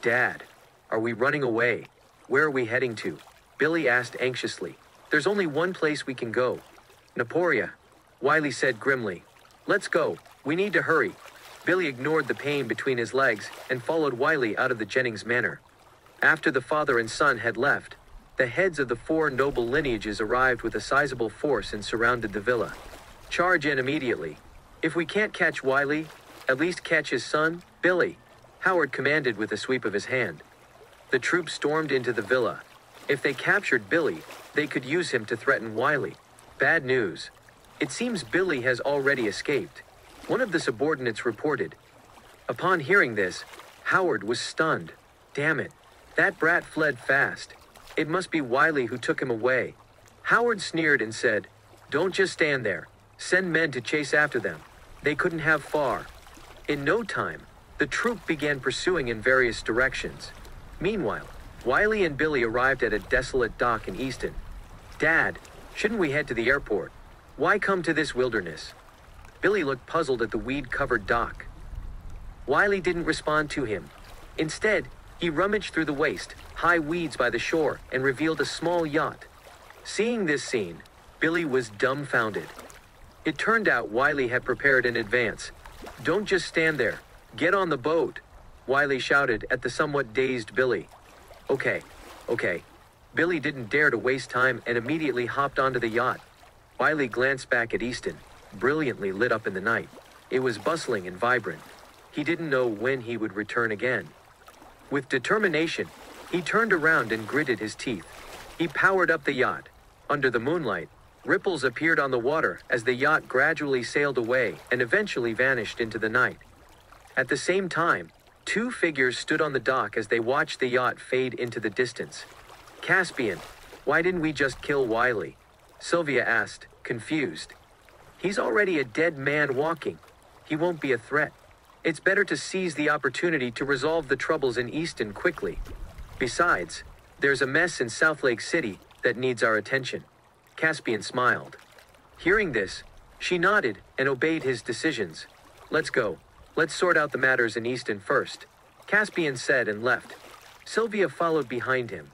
"Dad, are we running away? Where are we heading to?" Billy asked anxiously. "There's only one place we can go." "Naporia," Wiley said grimly. "Let's go. We need to hurry." Billy ignored the pain between his legs and followed Wiley out of the Jennings manor. After the father and son had left, the heads of the Four Noble Lineages arrived with a sizable force and surrounded the villa. "Charge in immediately. If we can't catch Wiley, at least catch his son, Billy," Howard commanded with a sweep of his hand. The troops stormed into the villa. If they captured Billy, they could use him to threaten Wiley. Bad news. It seems Billy has already escaped, one of the subordinates reported. Upon hearing this, Howard was stunned. Damn it, that brat fled fast. It must be Wiley who took him away. Howard sneered and said, "Don't just stand there. Send men to chase after them. They couldn't have far." In no time, the troop began pursuing in various directions. Meanwhile, Wiley and Billy arrived at a desolate dock in Easton. "Dad, shouldn't we head to the airport? Why come to this wilderness?" Billy looked puzzled at the weed-covered dock. Wiley didn't respond to him. Instead, he rummaged through the waist-high weeds by the shore and revealed a small yacht. Seeing this scene, Billy was dumbfounded. It turned out Wiley had prepared in advance. "Don't just stand there. Get on the boat," Wiley shouted at the somewhat dazed Billy. Okay. Billy didn't dare to waste time and immediately hopped onto the yacht. Wiley glanced back at Easton, brilliantly lit up in the night. It was bustling and vibrant. He didn't know when he would return again. With determination, he turned around and gritted his teeth. He powered up the yacht. Under the moonlight, ripples appeared on the water as the yacht gradually sailed away and eventually vanished into the night. At the same time, two figures stood on the dock as they watched the yacht fade into the distance. "Caspian, why didn't we just kill Wiley?" Sylvia asked, confused. "He's already a dead man walking. He won't be a threat. It's better to seize the opportunity to resolve the troubles in Easton quickly. Besides, there's a mess in Southlake City that needs our attention." Caspian smiled. Hearing this, she nodded and obeyed his decisions. "Let's go. Let's sort out the matters in Easton first," Caspian said and left. Sylvia followed behind him.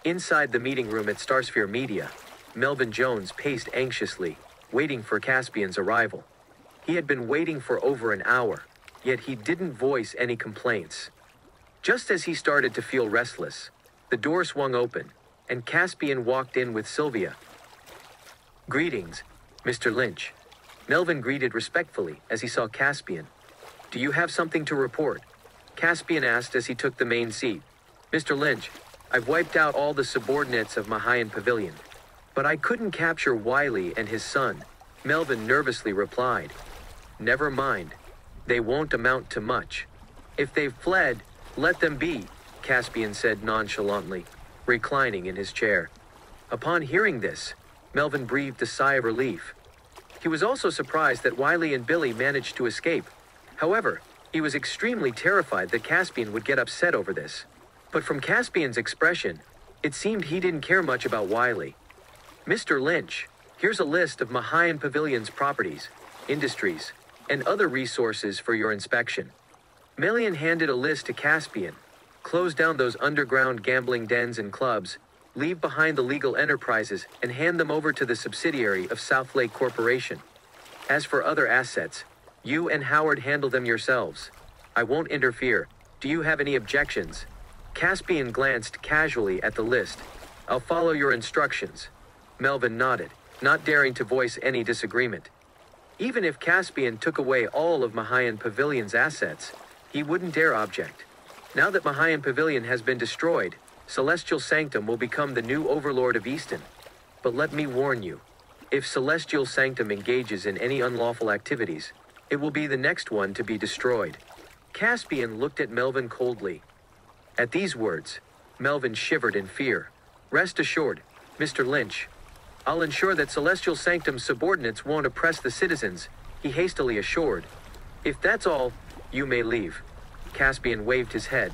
Inside the meeting room at Starsphere Media, Melvin Jones paced anxiously, waiting for Caspian's arrival. He had been waiting for over an hour, yet he didn't voice any complaints. Just as he started to feel restless, the door swung open, and Caspian walked in with Sylvia. "Greetings, Mr. Lynch." Melvin greeted respectfully as he saw Caspian. "Do you have something to report?" Caspian asked as he took the main seat. "Mr. Lynch, I've wiped out all the subordinates of Mahayan Pavilion. But I couldn't capture Wiley and his son," Melvin nervously replied. "Never mind. They won't amount to much. If they've fled, let them be," Caspian said nonchalantly, reclining in his chair. Upon hearing this, Melvin breathed a sigh of relief. He was also surprised that Wiley and Billy managed to escape. However, he was extremely terrified that Caspian would get upset over this. But from Caspian's expression, it seemed he didn't care much about Wiley. "Mr. Lynch, here's a list of Mahayan Pavilion's properties, industries, and other resources for your inspection." Melian handed a list to Caspian. "Close down those underground gambling dens and clubs, leave behind the legal enterprises, and hand them over to the subsidiary of Southlake Corporation. As for other assets, you and Howard handle them yourselves. I won't interfere. Do you have any objections?" Caspian glanced casually at the list. "I'll follow your instructions." Melvin nodded, not daring to voice any disagreement. Even if Caspian took away all of Mahayan Pavilion's assets, he wouldn't dare object. Now that Mahayan Pavilion has been destroyed, Celestial Sanctum will become the new overlord of Easton. But let me warn you, if Celestial Sanctum engages in any unlawful activities, it will be the next one to be destroyed. Caspian looked at Melvin coldly. At these words, Melvin shivered in fear. "Rest assured, Mr. Lynch. I'll ensure that Celestial Sanctum's subordinates won't oppress the citizens," he hastily assured. "If that's all, you may leave." Caspian waved his head.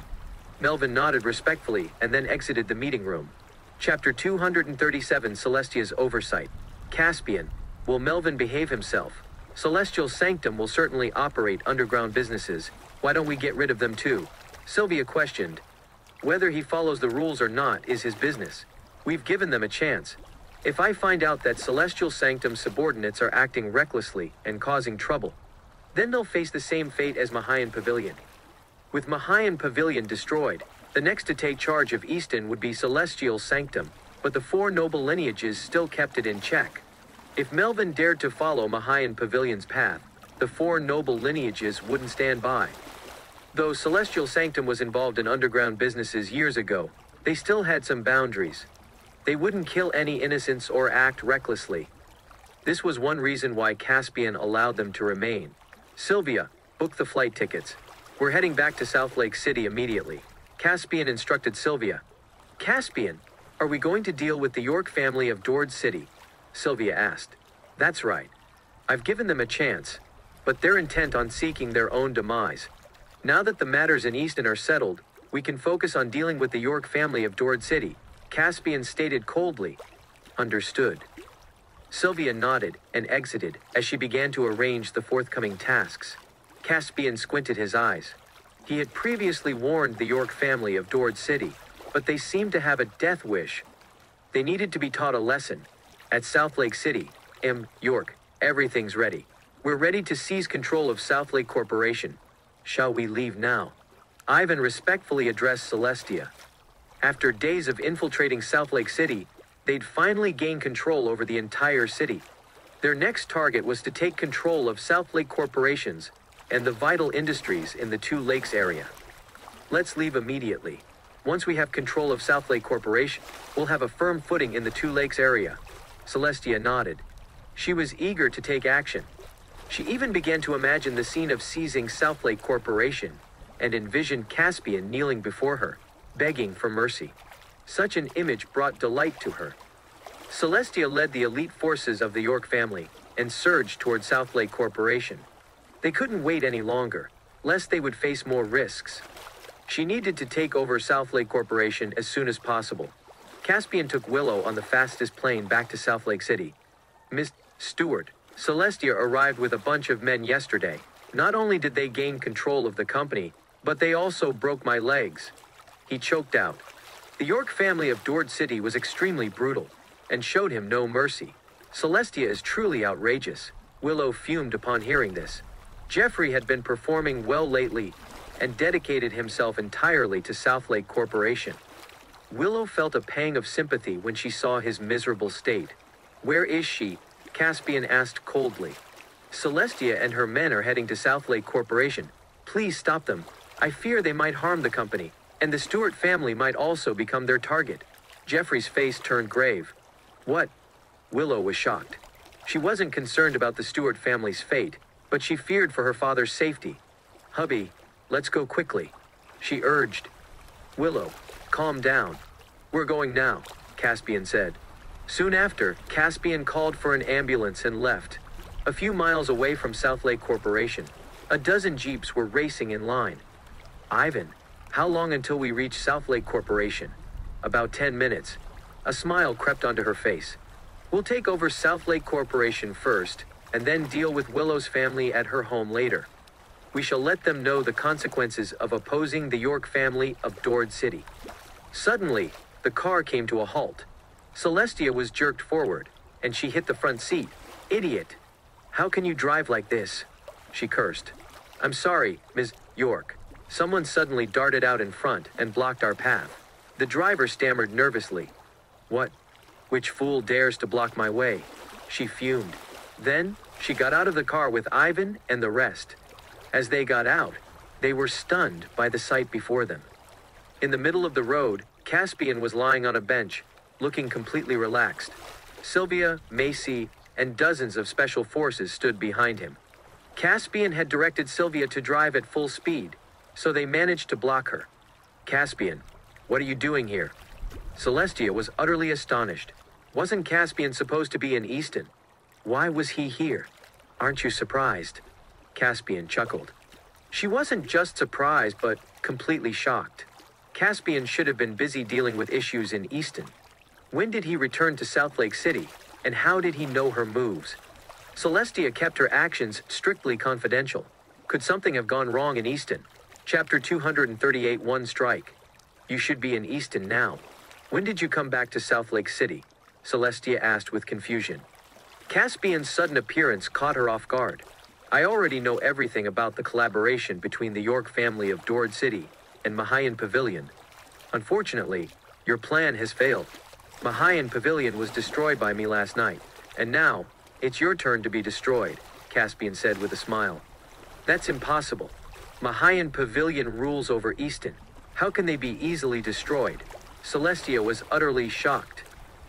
Melvin nodded respectfully and then exited the meeting room. Chapter 237, Celestia's Oversight. Caspian, will Melvin behave himself? Celestial Sanctum will certainly operate underground businesses. Why don't we get rid of them too? Sylvia questioned. Whether he follows the rules or not is his business. We've given them a chance. If I find out that Celestial Sanctum subordinates are acting recklessly and causing trouble, then they'll face the same fate as Mahayan Pavilion. With Mahayan Pavilion destroyed, the next to take charge of Easton would be Celestial Sanctum, but the Four Noble Lineages still kept it in check. If Melvin dared to follow Mahayan Pavilion's path, the Four Noble Lineages wouldn't stand by. Though Celestial Sanctum was involved in underground businesses years ago, they still had some boundaries. They wouldn't kill any innocents or act recklessly. This was one reason why Caspian allowed them to remain. "Sylvia, book the flight tickets. We're heading back to Southlake City immediately," Caspian instructed Sylvia. "Caspian, are we going to deal with the York family of Dord City?" Sylvia asked. "That's right. I've given them a chance, but they're intent on seeking their own demise. Now that the matters in Easton are settled, we can focus on dealing with the York family of Dord City," Caspian stated coldly. "Understood." Sylvia nodded and exited as she began to arrange the forthcoming tasks. Caspian squinted his eyes. He had previously warned the York family of Dord City, but they seemed to have a death wish. They needed to be taught a lesson. At Southlake City, York, everything's ready. We're ready to seize control of Southlake Corporation. Shall we leave now? Ivan respectfully addressed Celestia. After days of infiltrating Southlake City, they'd finally gained control over the entire city. Their next target was to take control of Southlake Corporations and the vital industries in the Two Lakes area. Let's leave immediately. Once we have control of Southlake Corporation, we'll have a firm footing in the Two Lakes area. Celestia nodded. She was eager to take action. She even began to imagine the scene of seizing Southlake Corporation and envisioned Caspian kneeling before her, begging for mercy. Such an image brought delight to her. Celestia led the elite forces of the York family and surged toward Southlake Corporation. They couldn't wait any longer, lest they would face more risks. She needed to take over Southlake Corporation as soon as possible. Caspian took Willow on the fastest plane back to Southlake City. Miss Stewart, Celestia arrived with a bunch of men yesterday. Not only did they gain control of the company, but they also broke my legs. He choked out. The York family of Dord City was extremely brutal and showed him no mercy. Celestia is truly outrageous. Willow fumed upon hearing this. Jeffrey had been performing well lately and dedicated himself entirely to Southlake Corporation. Willow felt a pang of sympathy when she saw his miserable state. Where is she? Caspian asked coldly. Celestia and her men are heading to Southlake Corporation. Please stop them. I fear they might harm the company, and the Stewart family might also become their target. Jeffrey's face turned grave. What? Willow was shocked. She wasn't concerned about the Stewart family's fate, but she feared for her father's safety. Hubby, let's go quickly, she urged. Willow, calm down. We're going now, Caspian said. Soon after, Caspian called for an ambulance and left. A few miles away from Southlake Corporation, a dozen jeeps were racing in line. Ivan, how long until we reach Southlake Corporation? About 10 minutes. A smile crept onto her face. We'll take over Southlake Corporation first, and then deal with Willow's family at her home later. We shall let them know the consequences of opposing the York family of Dord City. Suddenly, the car came to a halt. Celestia was jerked forward, and she hit the front seat. Idiot! How can you drive like this? She cursed. I'm sorry, Ms. York. Someone suddenly darted out in front and blocked our path. The driver stammered nervously. What? Which fool dares to block my way? She fumed. Then, she got out of the car with Ivan and the rest. As they got out, they were stunned by the sight before them. In the middle of the road, Caspian was lying on a bench, looking completely relaxed. Sylvia, Macy, and dozens of special forces stood behind him. Caspian had directed Sylvia to drive at full speed, so they managed to block her. Caspian, what are you doing here? Celestia was utterly astonished. Wasn't Caspian supposed to be in Easton? Why was he here? Aren't you surprised? Caspian chuckled. She wasn't just surprised, but completely shocked. Caspian should have been busy dealing with issues in Easton. When did he return to Southlake City, and how did he know her moves? Celestia kept her actions strictly confidential. Could something have gone wrong in Easton? Chapter 238 One Strike. You should be in Easton now. When did you come back to Southlake City? Celestia asked with confusion. Caspian's sudden appearance caught her off guard. I already know everything about the collaboration between the York family of Dord City and Mahayan Pavilion. Unfortunately, your plan has failed. Mahayan Pavilion was destroyed by me last night, and now, it's your turn to be destroyed, Caspian said with a smile. That's impossible. Mahayan Pavilion rules over Easton. How can they be easily destroyed? Celestia was utterly shocked.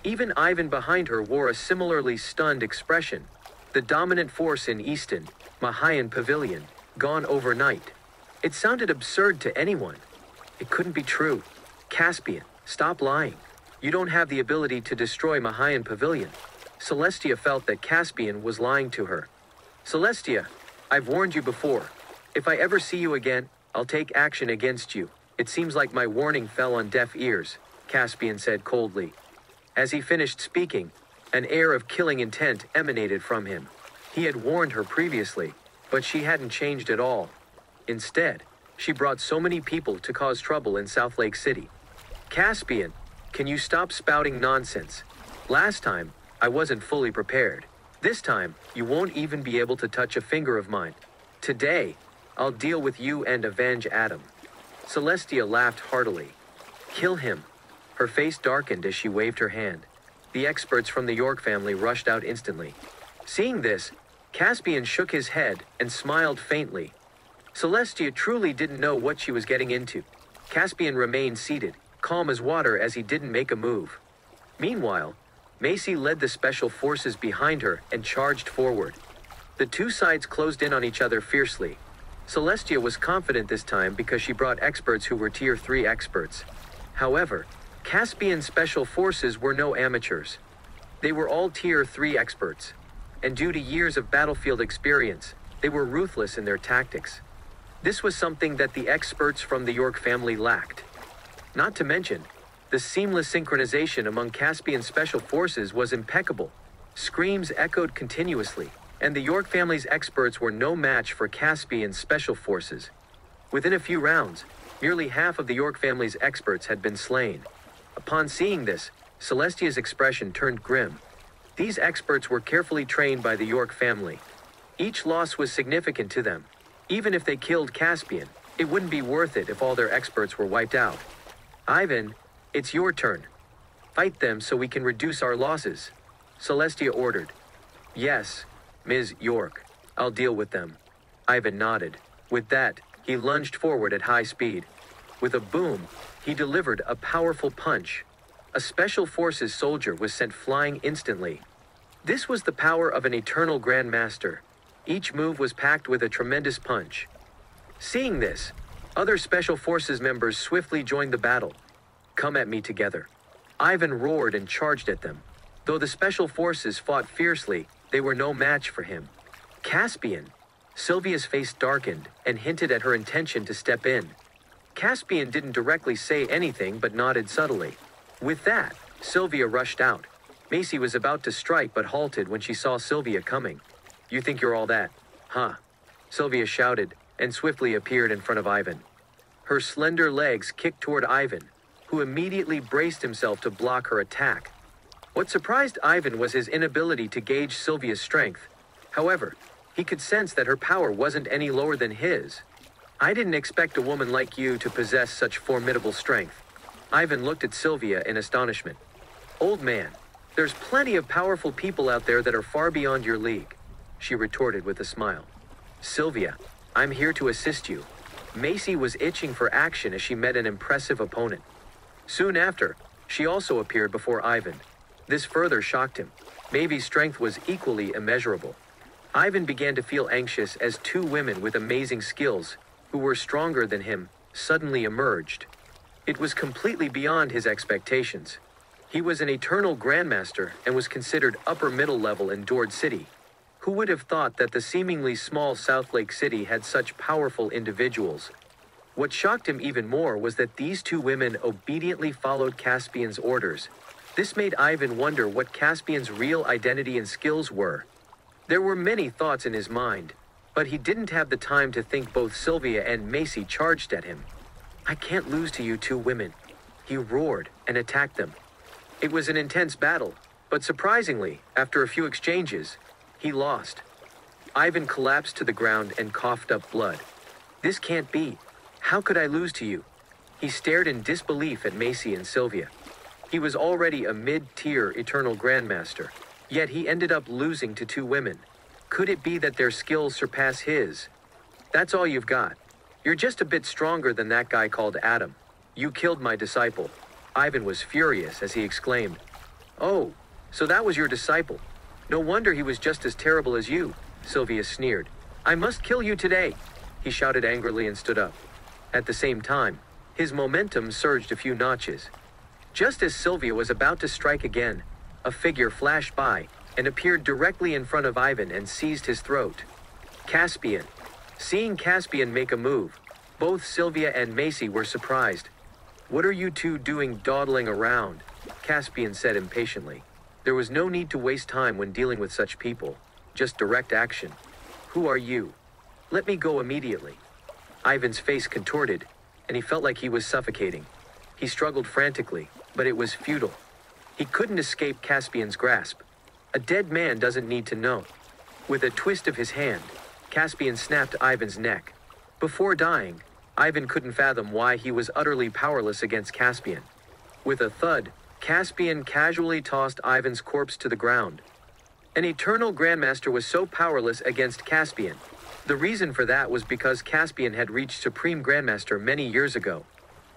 Even Ivan behind her wore a similarly stunned expression. The dominant force in Easton, Mahayan Pavilion, gone overnight. It sounded absurd to anyone. It couldn't be true. Caspian, stop lying. You don't have the ability to destroy Mahayan Pavilion. Celestia felt that Caspian was lying to her. Celestia, I've warned you before. If I ever see you again, I'll take action against you. It seems like my warning fell on deaf ears, Caspian said coldly. As he finished speaking, an air of killing intent emanated from him. He had warned her previously, but she hadn't changed at all. Instead, she brought so many people to cause trouble in Southlake City. Caspian, can you stop spouting nonsense? Last time, I wasn't fully prepared. This time, you won't even be able to touch a finger of mine. Today, I'll deal with you and avenge Adam. Celestia laughed heartily. Kill him. Her face darkened as she waved her hand. The experts from the York family rushed out instantly. Seeing this, Caspian shook his head and smiled faintly. Celestia truly didn't know what she was getting into. Caspian remained seated, calm as water as he didn't make a move. Meanwhile, Macy led the special forces behind her and charged forward. The two sides closed in on each other fiercely. Celestia was confident this time because she brought experts who were Tier 3 experts. However, Caspian special forces were no amateurs. They were all Tier 3 experts, and due to years of battlefield experience, they were ruthless in their tactics. This was something that the experts from the York family lacked. Not to mention, the seamless synchronization among Caspian special forces was impeccable. Screams echoed continuously, and the York family's experts were no match for Caspian's special forces. Within a few rounds, nearly half of the York family's experts had been slain. Upon seeing this, Celestia's expression turned grim. These experts were carefully trained by the York family. Each loss was significant to them. Even if they killed Caspian, it wouldn't be worth it if all their experts were wiped out. Ivan, it's your turn. Fight them so we can reduce our losses, Celestia ordered. Yes, Ms. York, I'll deal with them. Ivan nodded. With that, he lunged forward at high speed. With a boom, he delivered a powerful punch. A special forces soldier was sent flying instantly. This was the power of an eternal grandmaster. Each move was packed with a tremendous punch. Seeing this, other special forces members swiftly joined the battle. Come at me together. Ivan roared and charged at them. Though the special forces fought fiercely, they were no match for him. Caspian. Sylvia's face darkened and hinted at her intention to step in. Caspian didn't directly say anything but nodded subtly. With that, Sylvia rushed out. Macy was about to strike but halted when she saw Sylvia coming. You think you're all that, huh? Sylvia shouted and swiftly appeared in front of Ivan. Her slender legs kicked toward Ivan, who immediately braced himself to block her attack. What surprised Ivan was his inability to gauge Sylvia's strength. However, he could sense that her power wasn't any lower than his. I didn't expect a woman like you to possess such formidable strength. Ivan looked at Sylvia in astonishment. Old man, there's plenty of powerful people out there that are far beyond your league, she retorted with a smile. Sylvia, I'm here to assist you. Macy was itching for action as she met an impressive opponent. Soon after, she also appeared before Ivan. This further shocked him. Mavy's strength was equally immeasurable. Ivan began to feel anxious as two women with amazing skills, who were stronger than him, suddenly emerged. It was completely beyond his expectations. He was an eternal grandmaster and was considered upper middle level in Dord City. Who would have thought that the seemingly small Southlake City had such powerful individuals? What shocked him even more was that these two women obediently followed Caspian's orders. This made Ivan wonder what Caspian's real identity and skills were. There were many thoughts in his mind, but he didn't have the time to think. Both Sylvia and Macy charged at him. I can't lose to you two women. He roared and attacked them. It was an intense battle, but surprisingly, after a few exchanges, he lost. Ivan collapsed to the ground and coughed up blood. This can't be. How could I lose to you? He stared in disbelief at Macy and Sylvia. He was already a mid-tier Eternal Grandmaster, yet he ended up losing to two women. Could it be that their skills surpass his? That's all you've got. You're just a bit stronger than that guy called Adam. You killed my disciple. Ivan was furious as he exclaimed. Oh, so that was your disciple. No wonder he was just as terrible as you, Sylvia sneered. I must kill you today, he shouted angrily and stood up. At the same time, his momentum surged a few notches. Just as Sylvia was about to strike again, a figure flashed by and appeared directly in front of Ivan and seized his throat. Caspian. Seeing Caspian make a move, both Sylvia and Macy were surprised. What are you two doing dawdling around? Caspian said impatiently. There was no need to waste time when dealing with such people. Just direct action. Who are you? Let me go immediately. Ivan's face contorted, and he felt like he was suffocating. He struggled frantically, but it was futile. He couldn't escape Caspian's grasp. A dead man doesn't need to know. With a twist of his hand, Caspian snapped Ivan's neck. Before dying, Ivan couldn't fathom why he was utterly powerless against Caspian. With a thud, Caspian casually tossed Ivan's corpse to the ground. An eternal Grandmaster was so powerless against Caspian. The reason for that was because Caspian had reached Supreme Grandmaster many years ago.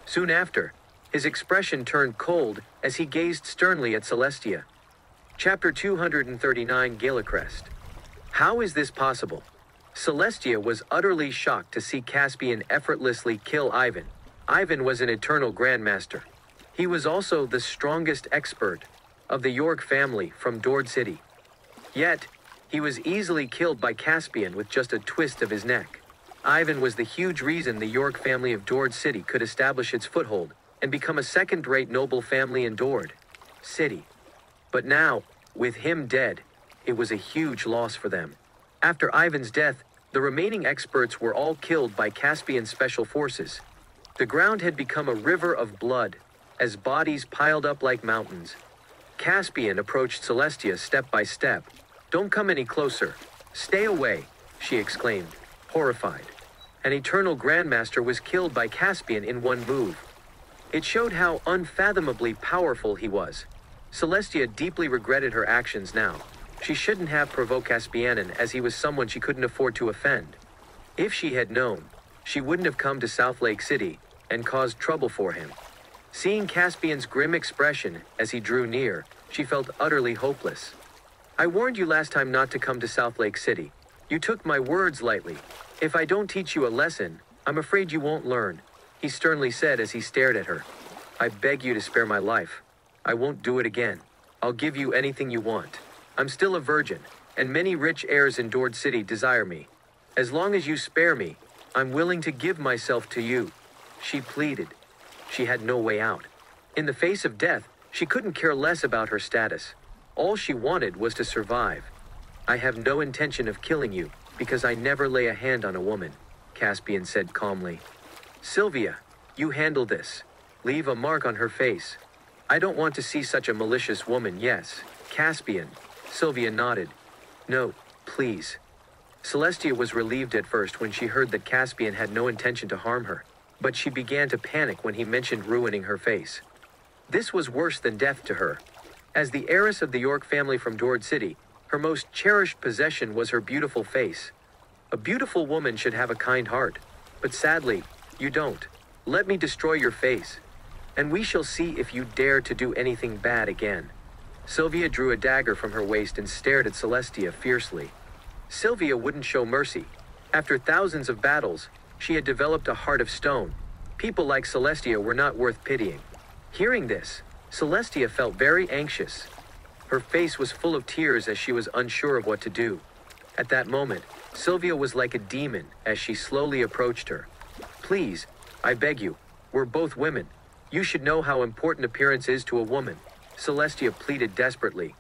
Soon after, his expression turned cold as he gazed sternly at Celestia. Chapter 239 Galacrest. How is this possible? Celestia was utterly shocked to see Caspian effortlessly kill Ivan. Ivan was an eternal Grandmaster. He was also the strongest expert of the York family from Dord City. Yet, he was easily killed by Caspian with just a twist of his neck. Ivan was the huge reason the York family of Dord City could establish its foothold and become a second-rate noble family in Dord City. But now, with him dead, it was a huge loss for them. After Ivan's death, the remaining experts were all killed by Caspian's special forces. The ground had become a river of blood, as bodies piled up like mountains. Caspian approached Celestia step by step. "Don't come any closer. Stay away," she exclaimed, horrified. An eternal Grandmaster was killed by Caspian in one move. It showed how unfathomably powerful he was. Celestia deeply regretted her actions now. She shouldn't have provoked Caspianen, as he was someone she couldn't afford to offend. If she had known, she wouldn't have come to Southlake City and caused trouble for him. Seeing Caspian's grim expression as he drew near, she felt utterly hopeless. "I warned you last time not to come to Southlake City. You took my words lightly. If I don't teach you a lesson, I'm afraid you won't learn," he sternly said as he stared at her. "I beg you to spare my life. I won't do it again. I'll give you anything you want. I'm still a virgin, and many rich heirs in Dord City desire me. As long as you spare me, I'm willing to give myself to you," she pleaded. She had no way out. In the face of death, she couldn't care less about her status. All she wanted was to survive. "I have no intention of killing you, because I never lay a hand on a woman," Caspian said calmly. "Sylvia, you handle this. Leave a mark on her face. I don't want to see such a malicious woman." "Yes, Caspian," Sylvia nodded. "No, please." Celestia was relieved at first when she heard that Caspian had no intention to harm her, but she began to panic when he mentioned ruining her face. This was worse than death to her. As the heiress of the York family from Dord City, her most cherished possession was her beautiful face. A beautiful woman should have a kind heart, but sadly, you don't. "Let me destroy your face, and we shall see if you dare to do anything bad again." Sylvia drew a dagger from her waist and stared at Celestia fiercely. Sylvia wouldn't show mercy. After thousands of battles, she had developed a heart of stone. People like Celestia were not worth pitying. Hearing this, Celestia felt very anxious. Her face was full of tears as she was unsure of what to do. At that moment, Sylvia was like a demon as she slowly approached her. "Please, I beg you, we're both women. You should know how important appearance is to a woman," Celestia pleaded desperately.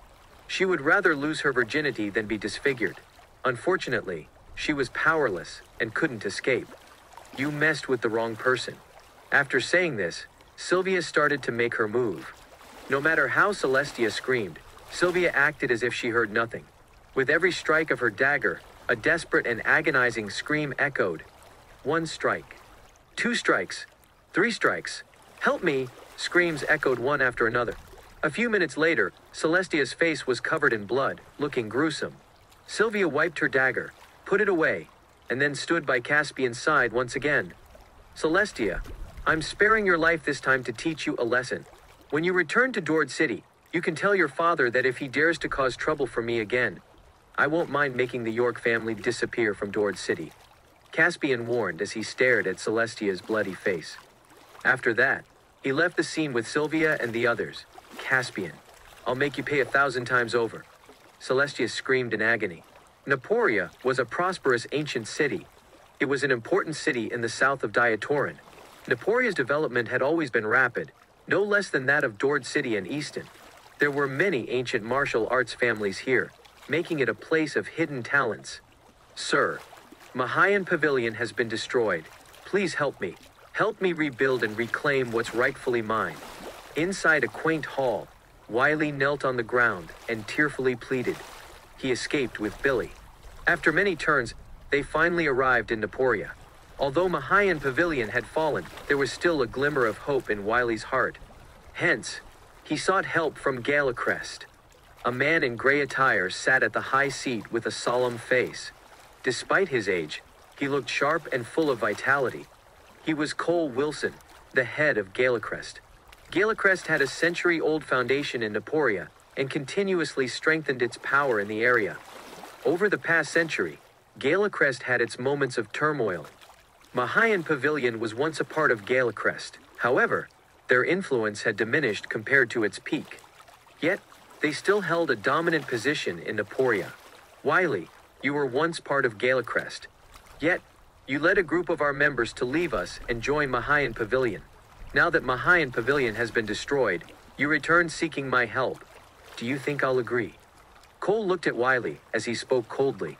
She would rather lose her virginity than be disfigured. Unfortunately, she was powerless and couldn't escape. "You messed with the wrong person." After saying this, Sylvia started to make her move. No matter how Celestia screamed, Sylvia acted as if she heard nothing. With every strike of her dagger, a desperate and agonizing scream echoed. 1 strike. 2 strikes. 3 strikes. "Help me!" Screams echoed one after another. A few minutes later, Celestia's face was covered in blood, looking gruesome. Sylvia wiped her dagger, put it away, and then stood by Caspian's side once again. "Celestia, I'm sparing your life this time to teach you a lesson. When you return to Dord City, you can tell your father that if he dares to cause trouble for me again, I won't mind making the York family disappear from Dord City," Caspian warned as he stared at Celestia's bloody face. After that, he left the scene with Sylvia and the others. "Caspian, I'll make you pay 1,000 times over," Celestia screamed in agony. Naporia was a prosperous ancient city. It was an important city in the south of Diatoran. Naporia's development had always been rapid, no less than that of Dord City and Easton. There were many ancient martial arts families here, making it a place of hidden talents. "Sir, Mahayan Pavilion has been destroyed. Please help me. Help me rebuild and reclaim what's rightfully mine." Inside a quaint hall, Wiley knelt on the ground and tearfully pleaded. He escaped with Billy. After many turns, they finally arrived in Naporia. Although Mahayan Pavilion had fallen, there was still a glimmer of hope in Wiley's heart. Hence, he sought help from Galacrest. A man in gray attire sat at the high seat with a solemn face. Despite his age, he looked sharp and full of vitality. He was Cole Wilson, the head of Galecrest. Galecrest had a century-old foundation in Naporia and continuously strengthened its power in the area. Over the past century, Galecrest had its moments of turmoil. Mahayan Pavilion was once a part of Galecrest. However, their influence had diminished compared to its peak. Yet, they still held a dominant position in Naporia. Wiley, you were once part of Galecrest. Yet, you led a group of our members to leave us and join Mahayan Pavilion. Now that Mahayan Pavilion has been destroyed, you return seeking my help. Do you think I'll agree? Cole looked at Wiley as he spoke coldly.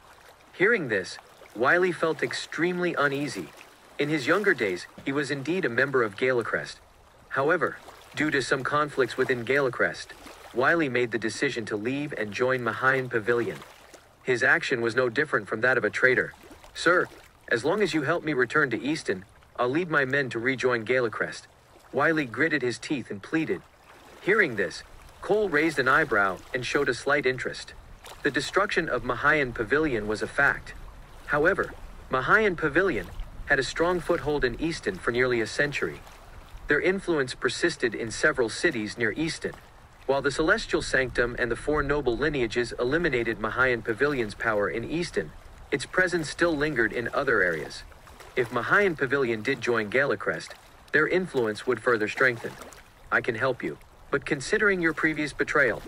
Hearing this, Wiley felt extremely uneasy. In his younger days, he was indeed a member of Galecrest. However, due to some conflicts within Galecrest, Wiley made the decision to leave and join Mahayan Pavilion. His action was no different from that of a traitor. Sir, as long as you help me return to Easton, I'll lead my men to rejoin Galecrest. Wiley gritted his teeth and pleaded. Hearing this, Cole raised an eyebrow and showed a slight interest. The destruction of Mahayan Pavilion was a fact. However, Mahayan Pavilion had a strong foothold in Easton for nearly a century. Their influence persisted in several cities near Easton. While the Celestial Sanctum and the Four Noble Lineages eliminated Mahayan Pavilion's power in Easton, its presence still lingered in other areas. If Mahayan Pavilion did join Galecrest, their influence would further strengthen. I can help you, but considering your previous betrayal,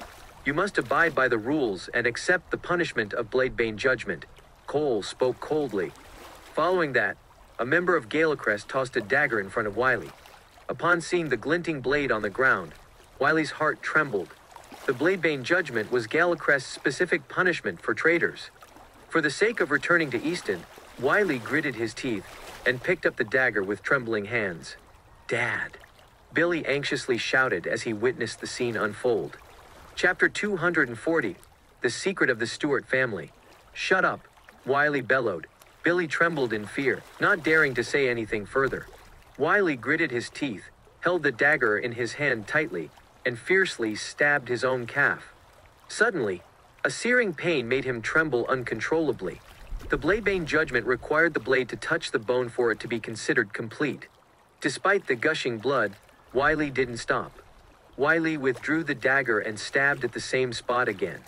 you must abide by the rules and accept the punishment of Bladebane judgment. Cole spoke coldly. Following that, a member of Galecrest tossed a dagger in front of Wiley. Upon seeing the glinting blade on the ground, Wiley's heart trembled. The Bladebane judgment was Galecrest's specific punishment for traitors. For the sake of returning to Easton, Wiley gritted his teeth and picked up the dagger with trembling hands. Dad! Billy anxiously shouted as he witnessed the scene unfold. Chapter 240, The Secret of the Stewart Family. Shut up, Wiley bellowed. Billy trembled in fear, not daring to say anything further. Wiley gritted his teeth, held the dagger in his hand tightly, and fiercely stabbed his own calf. Suddenly, a searing pain made him tremble uncontrollably. The Bladebane judgment required the blade to touch the bone for it to be considered complete. Despite the gushing blood, Wiley didn't stop. Wiley withdrew the dagger and stabbed at the same spot again.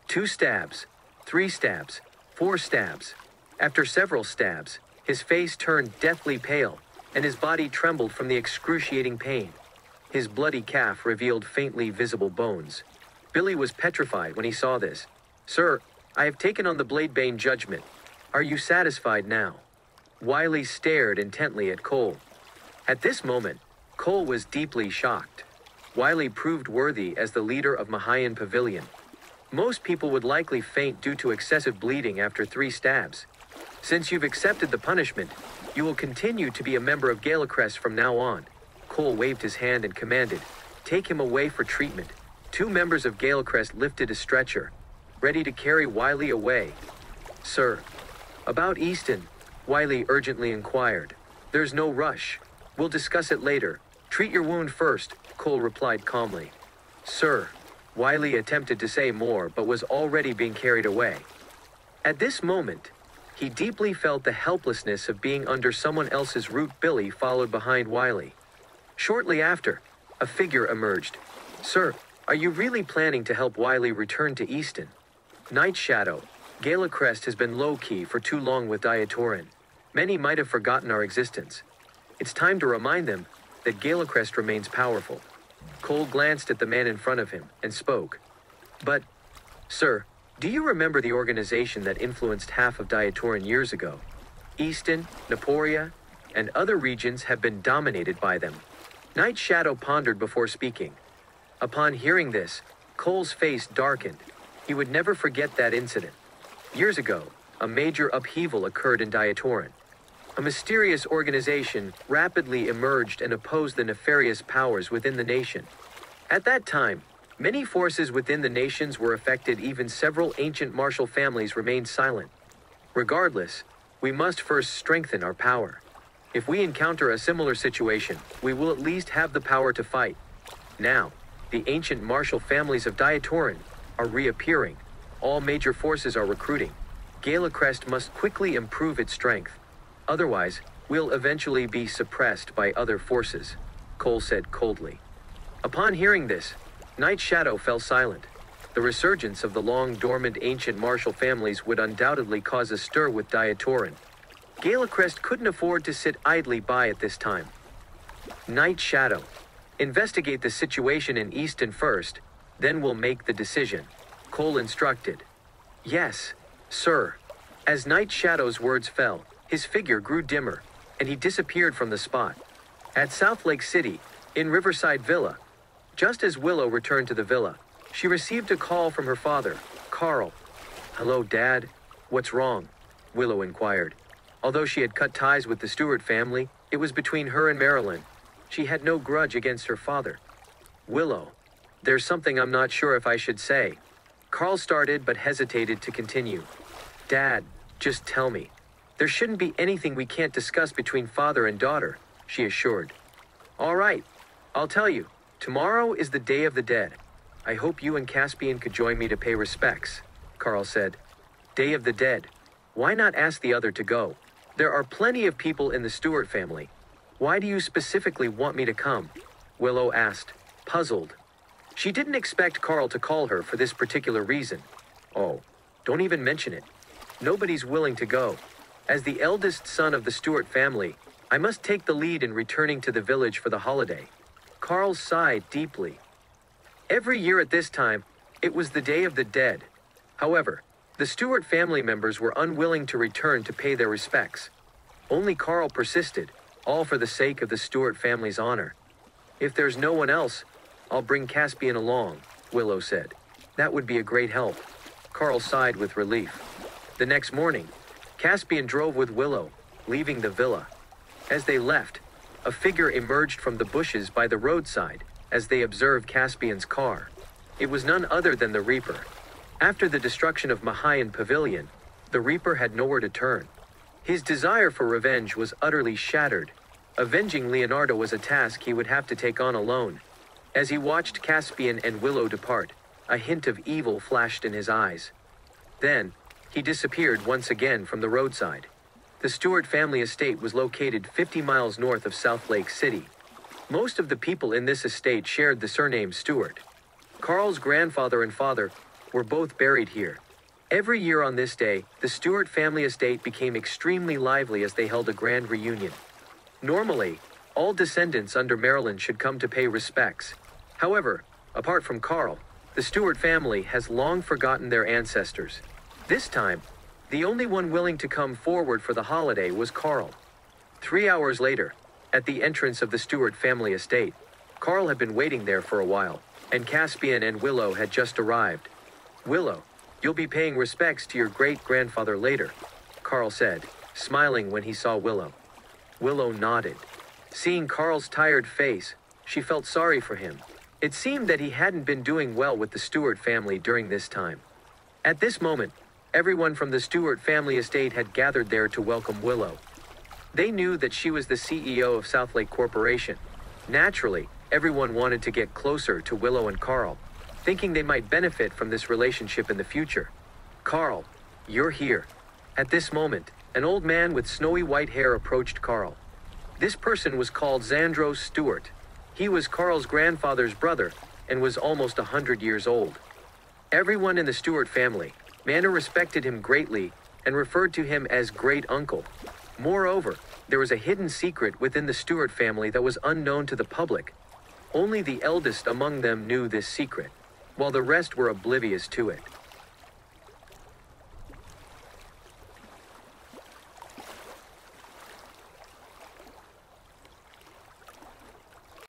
2 stabs, 3 stabs, 4 stabs. After several stabs, his face turned deathly pale, and his body trembled from the excruciating pain. His bloody calf revealed faintly visible bones. Billy was petrified when he saw this. Sir, I have taken on the Bladebane judgment. Are you satisfied now? Wiley stared intently at Cole. At this moment, Cole was deeply shocked. Wiley proved worthy as the leader of Mahayan Pavilion. Most people would likely faint due to excessive bleeding after 3 stabs. Since you've accepted the punishment, you will continue to be a member of Galecrest from now on. Cole waved his hand and commanded, take him away for treatment. 2 members of Galecrest lifted a stretcher, ready to carry Wiley away. Sir, about Easton, Wiley urgently inquired. There's no rush. We'll discuss it later. Treat your wound first, Cole replied calmly. Sir, Wiley attempted to say more but was already being carried away. At this moment, he deeply felt the helplessness of being under someone else's root. Billy followed behind Wiley. Shortly after, a figure emerged. Sir, are you really planning to help Wiley return to Easton? Night Shadow, Galecrest has been low-key for too long with Diatorin. Many might have forgotten our existence. It's time to remind them that Galecrest remains powerful. Cole glanced at the man in front of him and spoke. But, sir, do you remember the organization that influenced half of Diatorin years ago? Easton, Naporia, and other regions have been dominated by them. Night Shadow pondered before speaking. Upon hearing this, Cole's face darkened. He would never forget that incident. Years ago, a major upheaval occurred in Diatorin. A mysterious organization rapidly emerged and opposed the nefarious powers within the nation. At that time, many forces within the nations were affected. Even several ancient martial families remained silent. Regardless, we must first strengthen our power. If we encounter a similar situation, we will at least have the power to fight. Now, the ancient martial families of Diatorin are reappearing. All major forces are recruiting. Galacrest must quickly improve its strength. Otherwise, we'll eventually be suppressed by other forces, Cole said coldly. Upon hearing this, Night Shadow fell silent. The resurgence of the long-dormant ancient martial families would undoubtedly cause a stir with Diatoran. Galacrest couldn't afford to sit idly by at this time. Night Shadow, investigate the situation in Easton first, then we'll make the decision, Cole instructed. Yes, sir. As Night Shadow's words fell, his figure grew dimmer, and he disappeared from the spot. At Southlake City, in Riverside Villa, just as Willow returned to the villa, she received a call from her father, Carl. Hello, Dad. What's wrong? Willow inquired. Although she had cut ties with the Stewart family, it was between her and Marilyn. She had no grudge against her father. Willow, there's something I'm not sure if I should say. Carl started but hesitated to continue. Dad, just tell me. There shouldn't be anything we can't discuss between father and daughter, she assured. All right, I'll tell you. Tomorrow is the Day of the Dead. I hope you and Caspian could join me to pay respects, Carl said. Day of the Dead. Why not ask the other to go? There are plenty of people in the Stewart family. Why do you specifically want me to come? Willow asked, puzzled. She didn't expect Carl to call her for this particular reason. Oh, don't even mention it. Nobody's willing to go. As the eldest son of the Stewart family, I must take the lead in returning to the village for the holiday. Carl sighed deeply. Every year at this time, it was the Day of the Dead. However, the Stewart family members were unwilling to return to pay their respects. Only Carl persisted, all for the sake of the Stewart family's honor. If there's no one else, I'll bring Caspian along, Willow said. That would be a great help. Carl sighed with relief. The next morning, Caspian drove with Willow, leaving the villa. As they left, a figure emerged from the bushes by the roadside as they observed Caspian's car. It was none other than the Reaper. After the destruction of Mahayan Pavilion, the Reaper had nowhere to turn. His desire for revenge was utterly shattered. Avenging Leonardo was a task he would have to take on alone. As he watched Caspian and Willow depart, a hint of evil flashed in his eyes. Then, he disappeared once again from the roadside. The Stewart family estate was located 50 miles north of Southlake City. Most of the people in this estate shared the surname Stewart. Carl's grandfather and father were both buried here. Every year on this day, the Stewart family estate became extremely lively as they held a grand reunion. Normally, all descendants under Marilyn should come to pay respects. However, apart from Carl, the Stewart family has long forgotten their ancestors. This time, the only one willing to come forward for the holiday was Carl. 3 hours later, at the entrance of the Stewart family estate, Carl had been waiting there for a while, and Caspian and Willow had just arrived. Willow, you'll be paying respects to your great-grandfather later, Carl said, smiling when he saw Willow. Willow nodded. Seeing Carl's tired face, she felt sorry for him. It seemed that he hadn't been doing well with the Stewart family during this time. At this moment, everyone from the Stewart family estate had gathered there to welcome Willow. They knew that she was the CEO of Southlake Corporation. Naturally, everyone wanted to get closer to Willow and Carl, thinking they might benefit from this relationship in the future. Carl, you're here. At this moment, an old man with snowy white hair approached Carl. This person was called Xandros Stewart. He was Carl's grandfather's brother and was almost 100 years old. Everyone in the Stewart family, Manor respected him greatly and referred to him as Great Uncle. Moreover, there was a hidden secret within the Stewart family that was unknown to the public. Only the eldest among them knew this secret, while the rest were oblivious to it.